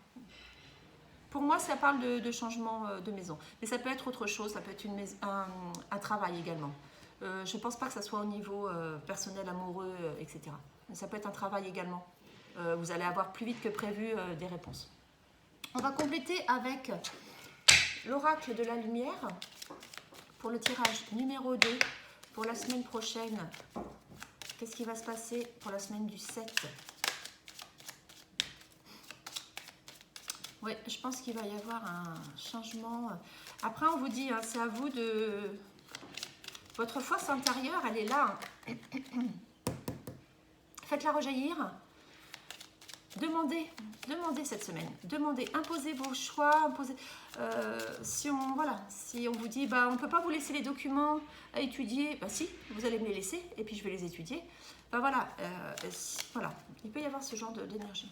Pour moi, ça parle de changement de maison, mais ça peut être autre chose, ça peut être un travail également. Je ne pense pas que ça soit au niveau personnel, amoureux, etc. Mais ça peut être un travail également. Vous allez avoir plus vite que prévu des réponses. On va compléter avec l'oracle de la lumière pour le tirage numéro 2 pour la semaine prochaine. Qu'est-ce qui va se passer pour la semaine du 7 ? Oui, je pense qu'il va y avoir un changement. Après, on vous dit, hein, c'est à vous de... Votre force intérieure, elle est là. Faites-la rejaillir. Demandez cette semaine. Demandez, imposez vos choix. Si on vous dit, bah, on ne peut pas vous laisser les documents à étudier, bah si, vous allez me les laisser et puis je vais les étudier. Bah voilà, voilà. Il peut y avoir ce genre d'énergie.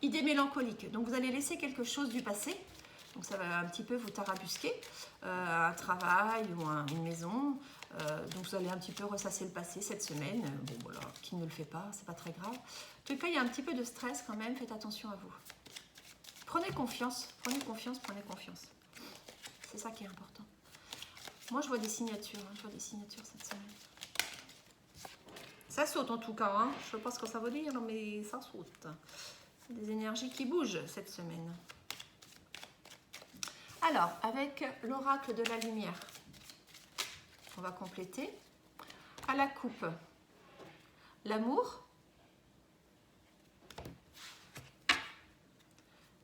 Idée mélancolique. Donc vous allez laisser quelque chose du passé. Donc ça va un petit peu vous tarabusquer. Un travail ou une maison. Donc vous allez un petit peu ressasser le passé cette semaine. Bon voilà, qui ne le fait pas, c'est pas très grave. En tout cas, il y a un petit peu de stress quand même. Faites attention à vous. Prenez confiance. Prenez confiance, prenez confiance. C'est ça qui est important. Moi, je vois des signatures. Hein, je vois des signatures cette semaine. Ça saute en tout cas. Hein. Je ne sais pas ce que ça veut dire, mais ça saute. Des énergies qui bougent cette semaine. Alors, avec l'oracle de la lumière, on va compléter. À la coupe, l'amour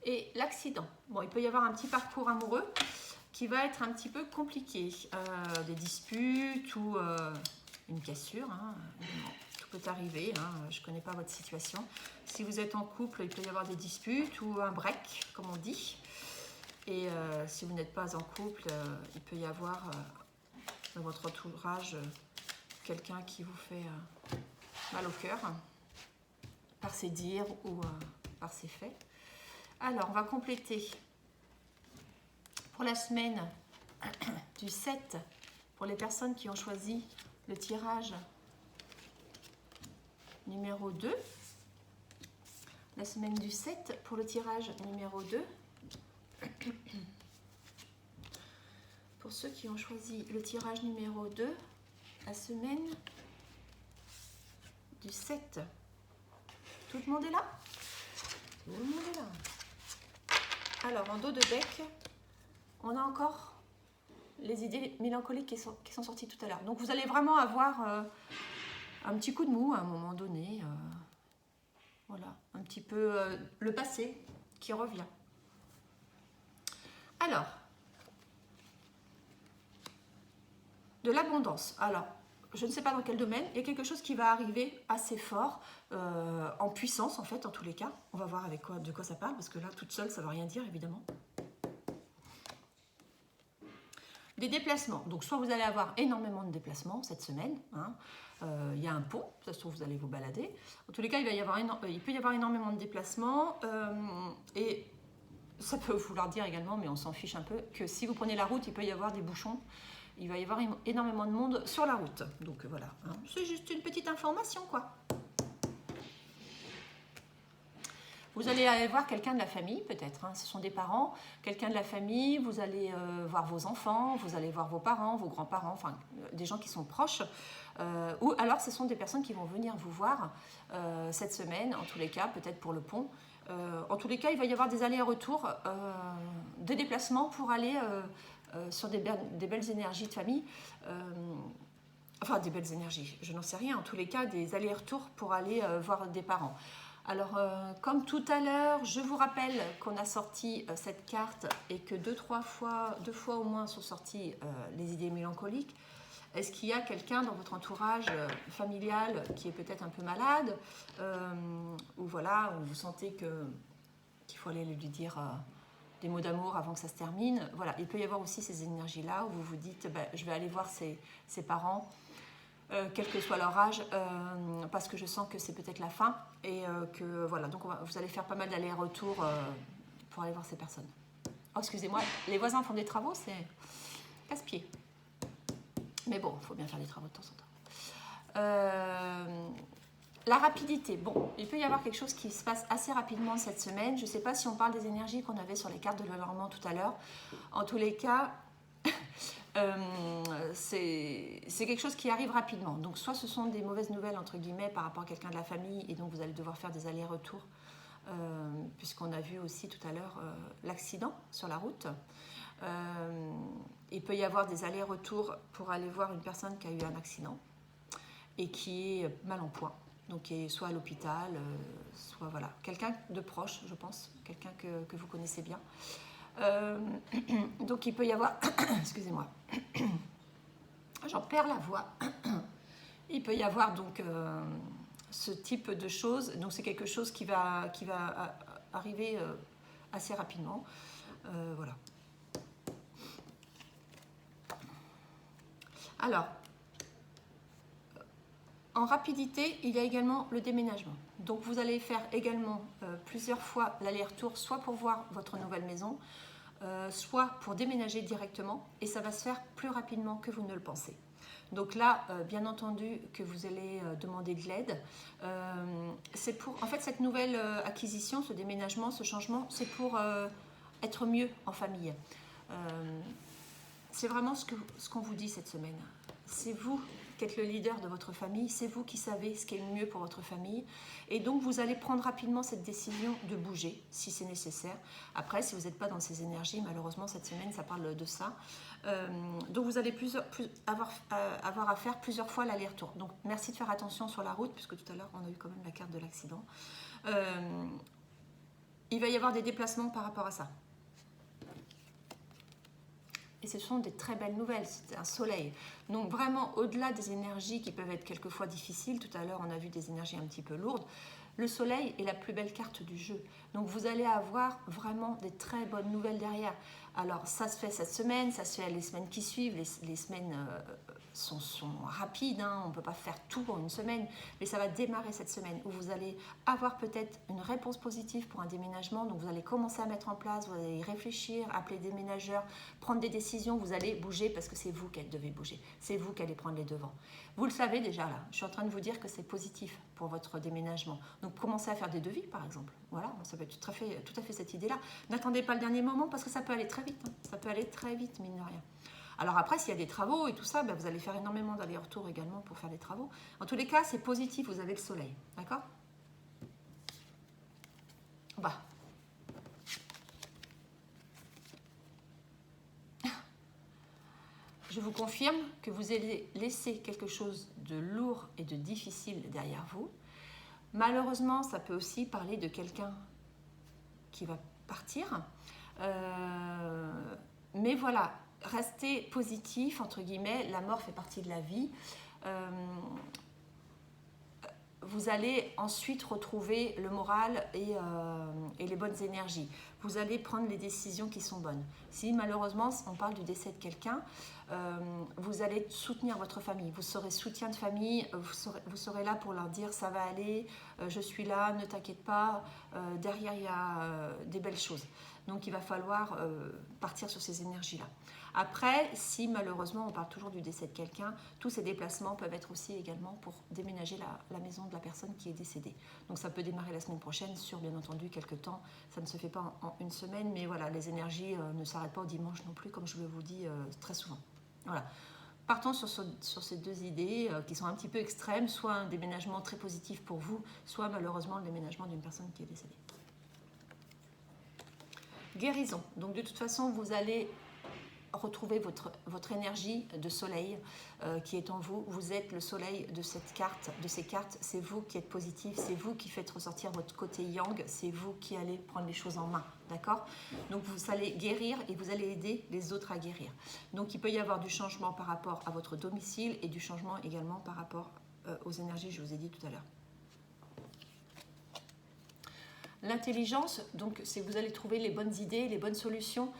et l'accident. Bon, il peut y avoir un petit parcours amoureux qui va être un petit peu compliqué. Des disputes ou une cassure. Hein. Tout peut arriver. Hein. Je ne connais pas votre situation. Si vous êtes en couple, il peut y avoir des disputes ou un break, comme on dit. Et si vous n'êtes pas en couple, il peut y avoir dans votre entourage quelqu'un qui vous fait mal au cœur par ses dires ou par ses faits. Alors, on va compléter pour la semaine du 7 pour les personnes qui ont choisi le tirage numéro 2. La semaine du 7 pour le tirage numéro 2. Pour ceux qui ont choisi le tirage numéro 2, la semaine du 7. Tout le monde est là? Tout le monde est là. Alors, en dos de deck, on a encore les idées mélancoliques qui sont sorties tout à l'heure. Donc, vous allez vraiment avoir un petit coup de mou à un moment donné. Voilà, un petit peu le passé qui revient. Alors, de l'abondance. Alors, je ne sais pas dans quel domaine, il y a quelque chose qui va arriver assez fort, en puissance en fait, en tous les cas. On va voir avec de quoi ça parle, parce que là, toute seule, ça ne va rien dire, évidemment. Des déplacements. Donc, soit vous allez avoir énormément de déplacements cette semaine. Hein. Il y a un pont, ça se trouve, vous allez vous balader. En tous les cas, il peut y avoir énormément de déplacements. Et ça peut vouloir dire également, mais on s'en fiche un peu, que si vous prenez la route, il peut y avoir des bouchons. Il va y avoir énormément de monde sur la route. Donc voilà, hein. C'est juste une petite information, quoi. Vous allez aller voir quelqu'un de la famille, peut-être. Hein. Ce sont des parents, quelqu'un de la famille. Vous allez voir vos enfants, vous allez voir vos parents, vos grands-parents, enfin, des gens qui sont proches. Ou alors, ce sont des personnes qui vont venir vous voir cette semaine, en tous les cas, peut-être pour le pont. En tous les cas, il va y avoir des allers-retours, des déplacements pour aller sur des belles énergies de famille. Enfin, des belles énergies, je n'en sais rien. En tous les cas, des allers-retours pour aller voir des parents. Alors, comme tout à l'heure, je vous rappelle qu'on a sorti cette carte et que deux fois au moins sont sorties les idées mélancoliques. Est-ce qu'il y a quelqu'un dans votre entourage familial qui est peut-être un peu malade ou voilà, où vous sentez que qu'il faut aller lui dire des mots d'amour avant que ça se termine. Voilà, il peut y avoir aussi ces énergies-là où vous vous dites je vais aller voir ses parents, quel que soit leur âge, parce que je sens que c'est peut-être la fin et que voilà, donc vous allez faire pas mal d'allers-retours pour aller voir ces personnes. Oh, excusez-moi, les voisins font des travaux, c'est casse-pied. Mais bon, il faut bien faire des travaux de temps en temps. La rapidité, bon, il peut y avoir quelque chose qui se passe assez rapidement cette semaine. Je ne sais pas si on parle des énergies qu'on avait sur les cartes de l'alarmement tout à l'heure. En tous les cas, c'est quelque chose qui arrive rapidement. Donc soit ce sont des mauvaises nouvelles entre guillemets par rapport à quelqu'un de la famille et donc vous allez devoir faire des allers-retours puisqu'on a vu aussi tout à l'heure l'accident sur la route. Il peut y avoir des allers-retours pour aller voir une personne qui a eu un accident et qui est mal en point. Donc qui est soit à l'hôpital, soit voilà, quelqu'un de proche, je pense, quelqu'un que vous connaissez bien. Donc il peut y avoir, excusez-moi, j'en perds la voix. Il peut y avoir donc ce type de choses. Donc c'est quelque chose qui va arriver assez rapidement. Voilà. Alors, en rapidité, il y a également le déménagement. Donc vous allez faire également plusieurs fois l'aller-retour, soit pour voir votre nouvelle maison, soit pour déménager directement, et ça va se faire plus rapidement que vous ne le pensez. Donc là, bien entendu, que vous allez demander de l'aide. C'est pour, en fait, cette nouvelle acquisition, ce déménagement, ce changement, c'est pour être mieux en famille. C'est vraiment ce qu'on vous dit cette semaine. C'est vous qui êtes le leader de votre famille, c'est vous qui savez ce qui est le mieux pour votre famille. Et donc, vous allez prendre rapidement cette décision de bouger, si c'est nécessaire. Après, si vous n'êtes pas dans ces énergies, malheureusement, cette semaine, ça parle de ça. Donc, vous allez avoir à faire plusieurs fois l'aller-retour. Donc, merci de faire attention sur la route, puisque tout à l'heure, on a eu quand même la carte de l'accident. Il va y avoir des déplacements par rapport à ça. Et ce sont des très belles nouvelles, c'est un soleil. Donc vraiment, au-delà des énergies qui peuvent être quelquefois difficiles, tout à l'heure on a vu des énergies un petit peu lourdes, le soleil est la plus belle carte du jeu. Donc vous allez avoir vraiment des très bonnes nouvelles derrière. Alors ça se fait cette semaine, ça se fait les semaines qui suivent, les semaines sont rapides, hein. On ne peut pas faire tout en une semaine, mais ça va démarrer cette semaine où vous allez avoir peut-être une réponse positive pour un déménagement, donc vous allez commencer à mettre en place, vous allez y réfléchir, appeler des déménageurs, prendre des décisions, vous allez bouger parce que c'est vous qui devez bouger, c'est vous qui allez prendre les devants. Vous le savez déjà là, je suis en train de vous dire que c'est positif pour votre déménagement, donc commencez à faire des devis par exemple, voilà, ça peut être tout à fait cette idée-là. N'attendez pas le dernier moment parce que ça peut aller très vite, hein. Ça peut aller très vite mine de rien. Alors après, s'il y a des travaux et tout ça, vous allez faire énormément d'allers-retours également pour faire des travaux. En tous les cas, c'est positif, vous avez le soleil. D'accord ? Je vous confirme que vous allez laisser quelque chose de lourd et de difficile derrière vous. Malheureusement, ça peut aussi parler de quelqu'un qui va partir. Mais voilà, restez positif, entre guillemets, la mort fait partie de la vie. Vous allez ensuite retrouver le moral et les bonnes énergies. Vous allez prendre les décisions qui sont bonnes. Si malheureusement on parle du décès de quelqu'un, vous allez soutenir votre famille. Vous serez soutien de famille, vous serez là pour leur dire ça va aller, je suis là, ne t'inquiète pas, derrière il y a des belles choses. Donc il va falloir partir sur ces énergies-là. Après, si malheureusement on parle toujours du décès de quelqu'un, tous ces déplacements peuvent être aussi également pour déménager la maison de la personne qui est décédée. Donc ça peut démarrer la semaine prochaine sur bien entendu quelques temps. Ça ne se fait pas en une semaine, mais voilà, les énergies ne s'arrêtent pas au dimanche non plus, comme je vous dis très souvent. Voilà. Partons sur ces deux idées qui sont un petit peu extrêmes, soit un déménagement très positif pour vous, soit malheureusement le déménagement d'une personne qui est décédée. Guérison. Donc de toute façon, vous allez retrouver votre énergie de soleil qui est en vous. Vous êtes le soleil de cette carte, de ces cartes. C'est vous qui êtes positif, c'est vous qui faites ressortir votre côté yang, c'est vous qui allez prendre les choses en main, d'accord ? Donc vous allez guérir et vous allez aider les autres à guérir. Donc il peut y avoir du changement par rapport à votre domicile et du changement également par rapport aux énergies, je vous ai dit tout à l'heure. L'intelligence, donc c'est que vous allez trouver les bonnes idées, les bonnes solutions,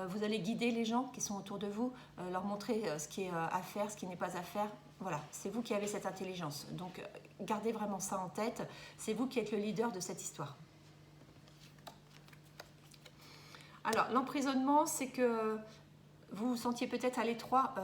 vous allez guider les gens qui sont autour de vous, leur montrer ce qui est à faire, ce qui n'est pas à faire. Voilà, c'est vous qui avez cette intelligence. Donc gardez vraiment ça en tête, c'est vous qui êtes le leader de cette histoire. Alors l'emprisonnement, c'est que vous vous sentiez peut-être à l'étroit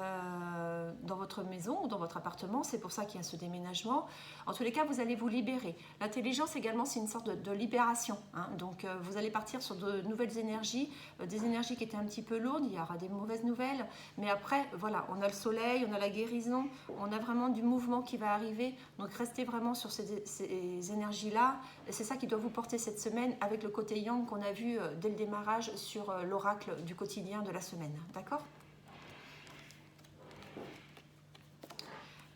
dans votre maison ou dans votre appartement, c'est pour ça qu'il y a ce déménagement. En tous les cas, vous allez vous libérer. L'intelligence également, c'est une sorte de libération. Hein. Donc, vous allez partir sur de nouvelles énergies, des énergies qui étaient un petit peu lourdes, il y aura des mauvaises nouvelles. Mais après, voilà, on a le soleil, on a la guérison, on a vraiment du mouvement qui va arriver. Donc, restez vraiment sur ces énergies-là. C'est ça qui doit vous porter cette semaine avec le côté yang qu'on a vu dès le démarrage sur l'oracle du quotidien de la semaine. D'accord ?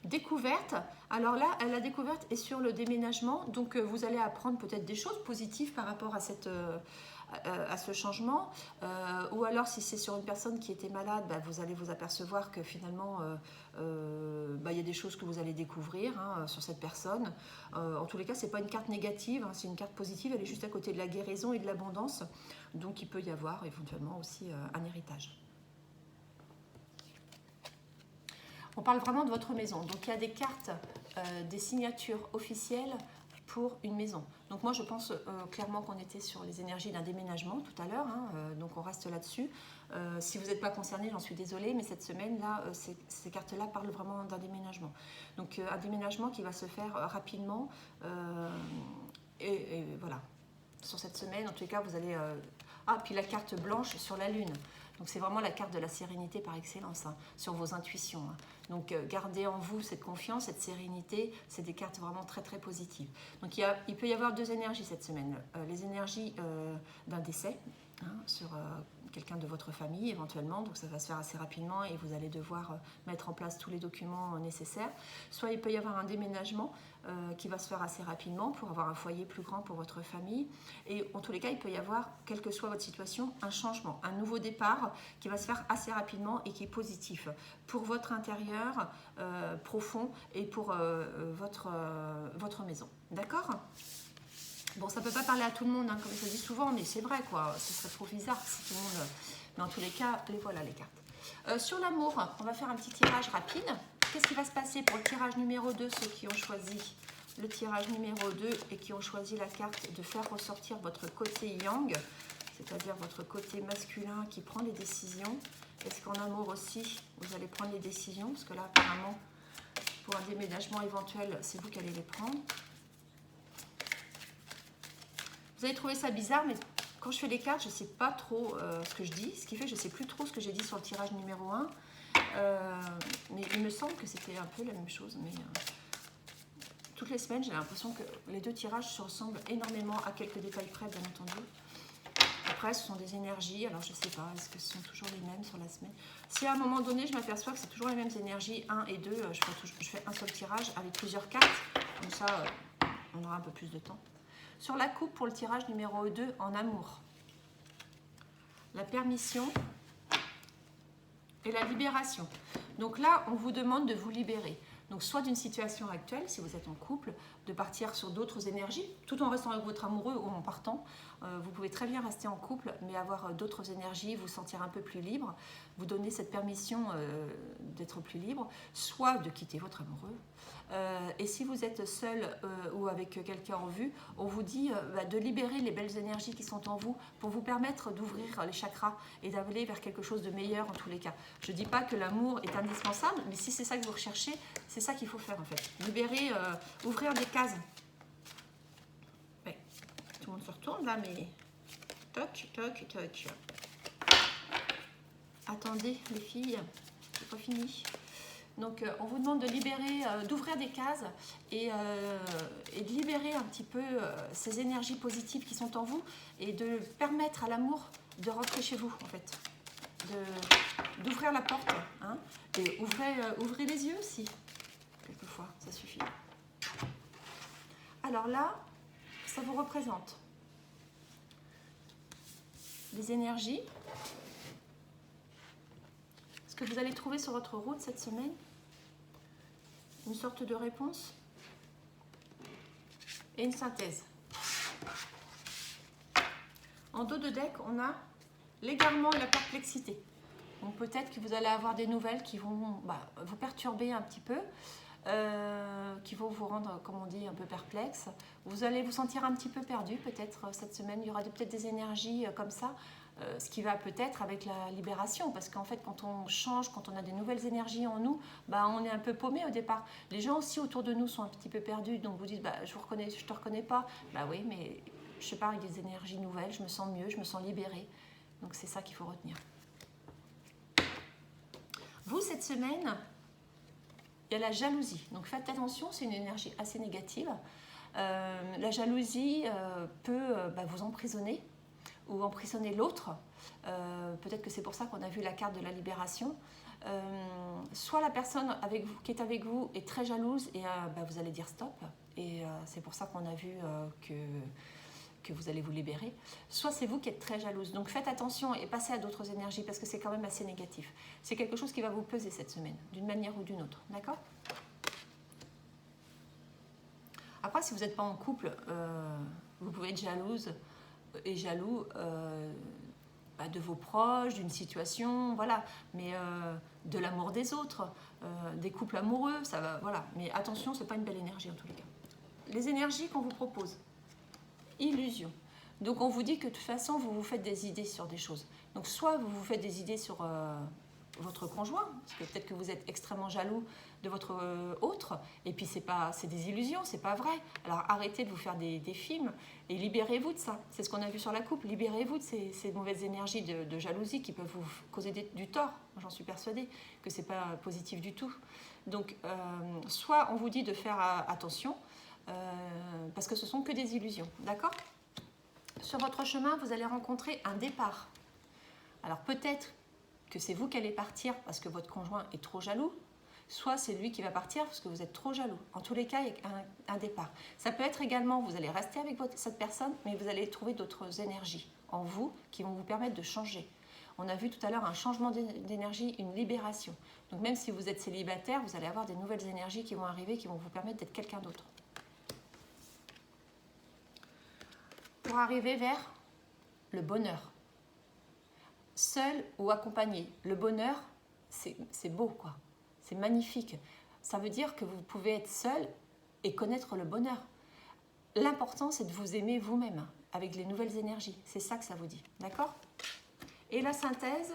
Découverte, alors là, la découverte est sur le déménagement, donc vous allez apprendre peut-être des choses positives par rapport à ce changement, ou alors si c'est sur une personne qui était malade, bah, vous allez vous apercevoir que finalement il y a des choses que vous allez découvrir sur cette personne. En tous les cas, c'est pas une carte négative, c'est une carte positive, elle est juste à côté de la guérison et de l'abondance, donc il peut y avoir éventuellement aussi un héritage. On parle vraiment de votre maison. Donc, il y a des cartes, des signatures officielles pour une maison. Donc, moi, je pense clairement qu'on était sur les énergies d'un déménagement tout à l'heure. Donc, on reste là-dessus. Si vous n'êtes pas concerné, j'en suis désolée, mais cette semaine-là, ces cartes-là parlent vraiment d'un déménagement. Donc, un déménagement qui va se faire rapidement. Et voilà. Sur cette semaine, en tous les cas, vous allez... puis la carte blanche sur la lune. Donc c'est vraiment la carte de la sérénité par excellence, sur vos intuitions. Donc gardez en vous cette confiance, cette sérénité, c'est des cartes vraiment très très positives. Donc il peut y avoir deux énergies cette semaine. Les énergies d'un décès, sur quelqu'un de votre famille éventuellement, donc ça va se faire assez rapidement et vous allez devoir mettre en place tous les documents nécessaires. Soit il peut y avoir un déménagement qui va se faire assez rapidement pour avoir un foyer plus grand pour votre famille. Et en tous les cas, il peut y avoir, quelle que soit votre situation, un changement, un nouveau départ qui va se faire assez rapidement et qui est positif pour votre intérieur profond et pour votre maison. D'accord ? Bon, ça ne peut pas parler à tout le monde, comme je le dis souvent, mais c'est vrai, quoi. Ce serait trop bizarre si tout le monde... Mais en tous les cas, les voilà, les cartes. Sur l'amour, on va faire un petit tirage rapide. Qu'est-ce qui va se passer pour le tirage numéro 2, ceux qui ont choisi le tirage numéro 2 et qui ont choisi la carte de faire ressortir votre côté yang, c'est-à-dire votre côté masculin qui prend les décisions. Est-ce qu'en amour aussi, vous allez prendre les décisions? Parce que là, apparemment, pour un déménagement éventuel, c'est vous qui allez les prendre. Vous allez trouver ça bizarre, mais quand je fais les cartes, je ne sais pas trop ce que je dis, ce qui fait que je ne sais plus trop ce que j'ai dit sur le tirage numéro 1. Mais il me semble que c'était un peu la même chose. Mais toutes les semaines, j'ai l'impression que les deux tirages se ressemblent énormément à quelques détails près, bien entendu. Après, ce sont des énergies, alors je ne sais pas, est-ce que ce sont toujours les mêmes sur la semaine? Si à un moment donné, je m'aperçois que c'est toujours les mêmes énergies, 1 et 2, je fais un seul tirage avec plusieurs cartes. Comme ça, on aura un peu plus de temps. Sur la coupe pour le tirage numéro 2 en amour. La permission et la libération. Donc là, on vous demande de vous libérer. Donc soit d'une situation actuelle, si vous êtes en couple, de partir sur d'autres énergies, tout en restant avec votre amoureux ou en partant. Vous pouvez très bien rester en couple, mais avoir d'autres énergies, vous sentir un peu plus libre, vous donner cette permission d'être plus libre, soit de quitter votre amoureux. Et si vous êtes seul ou avec quelqu'un en vue, on vous dit de libérer les belles énergies qui sont en vous pour vous permettre d'ouvrir les chakras et d'aller vers quelque chose de meilleur en tous les cas. Je ne dis pas que l'amour est indispensable, mais si c'est ça que vous recherchez, c'est ça qu'il faut faire en fait. Libérer, ouvrir des cases. Ouais. Tout le monde se retourne là, mais toc, toc, toc. Attendez les filles, c'est pas fini. Donc on vous demande de libérer, d'ouvrir des cases et de libérer un petit peu ces énergies positives qui sont en vous et de permettre à l'amour de rentrer chez vous en fait. D'ouvrir la porte et ouvrez les yeux aussi. Quelquefois, ça suffit. Alors là, ça vous représente les énergies. Ce que vous allez trouver sur votre route cette semaine, une sorte de réponse et une synthèse. En dos de deck, on a l'égarement et la perplexité. Donc peut-être que vous allez avoir des nouvelles qui vont vous perturber un petit peu, qui vont vous rendre, comme on dit, un peu perplexe. Vous allez vous sentir un petit peu perdu peut-être cette semaine. Il y aura peut-être des énergies comme ça, ce qui va peut-être avec la libération. Parce qu'en fait, quand on change, quand on a des nouvelles énergies en nous, on est un peu paumé au départ. Les gens aussi autour de nous sont un petit peu perdus. Donc vous dites, je te reconnais pas. Oui, mais je sais pas, avec des énergies nouvelles, je me sens mieux, je me sens libérée. Donc c'est ça qu'il faut retenir. Vous, cette semaine, il y a la jalousie. Donc faites attention, c'est une énergie assez négative. La jalousie peut vous emprisonner ou emprisonner l'autre. Peut-être que c'est pour ça qu'on a vu la carte de la libération. Soit la personne qui est avec vous est très jalouse et vous allez dire stop. Et c'est pour ça qu'on a vu que vous allez vous libérer, soit c'est vous qui êtes très jalouse. Donc faites attention et passez à d'autres énergies parce que c'est quand même assez négatif. C'est quelque chose qui va vous peser cette semaine, d'une manière ou d'une autre, d'accord? Après, si vous n'êtes pas en couple, vous pouvez être jalouse et jaloux de vos proches, d'une situation, voilà, mais de l'amour des autres, des couples amoureux, ça va, voilà. Mais attention, c'est pas une belle énergie en tous les cas. Les énergies qu'on vous propose. Illusion. Donc on vous dit que de toute façon vous vous faites des idées sur des choses. Donc soit vous vous faites des idées sur votre conjoint, parce que peut-être que vous êtes extrêmement jaloux de votre autre, et puis c'est des illusions, c'est pas vrai. Alors arrêtez de vous faire des films et libérez-vous de ça. C'est ce qu'on a vu sur la coupe. Libérez-vous de ces mauvaises énergies de jalousie qui peuvent vous causer du tort. J'en suis persuadée que c'est pas positif du tout. Donc soit on vous dit de faire attention. Parce que ce sont que des illusions, d'accord? Sur votre chemin, vous allez rencontrer un départ. Alors peut-être que c'est vous qui allez partir parce que votre conjoint est trop jaloux, soit c'est lui qui va partir parce que vous êtes trop jaloux. En tous les cas, il y a un départ. Ça peut être également, vous allez rester avec cette personne, mais vous allez trouver d'autres énergies en vous qui vont vous permettre de changer. On a vu tout à l'heure un changement d'énergie, une libération. Donc même si vous êtes célibataire, vous allez avoir des nouvelles énergies qui vont arriver, qui vont vous permettre d'être quelqu'un d'autre. Pour arriver vers le bonheur. Seul ou accompagné. Le bonheur, c'est beau, quoi. C'est magnifique. Ça veut dire que vous pouvez être seul et connaître le bonheur. L'important, c'est de vous aimer vous-même, avec les nouvelles énergies. C'est ça que ça vous dit, d'accord? Et la synthèse,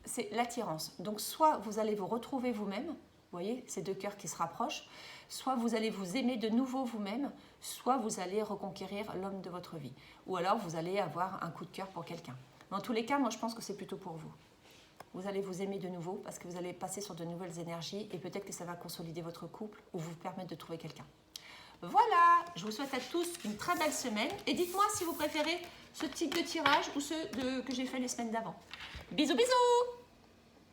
c'est l'attirance. Donc, soit vous allez vous retrouver vous-même, vous voyez, ces deux cœurs qui se rapprochent, soit vous allez vous aimer de nouveau vous-même, soit vous allez reconquérir l'homme de votre vie. Ou alors vous allez avoir un coup de cœur pour quelqu'un. Dans tous les cas, moi je pense que c'est plutôt pour vous. Vous allez vous aimer de nouveau parce que vous allez passer sur de nouvelles énergies et peut-être que ça va consolider votre couple ou vous permettre de trouver quelqu'un. Voilà, je vous souhaite à tous une très belle semaine et dites-moi si vous préférez ce type de tirage ou ceux que j'ai fait les semaines d'avant. Bisous, bisous!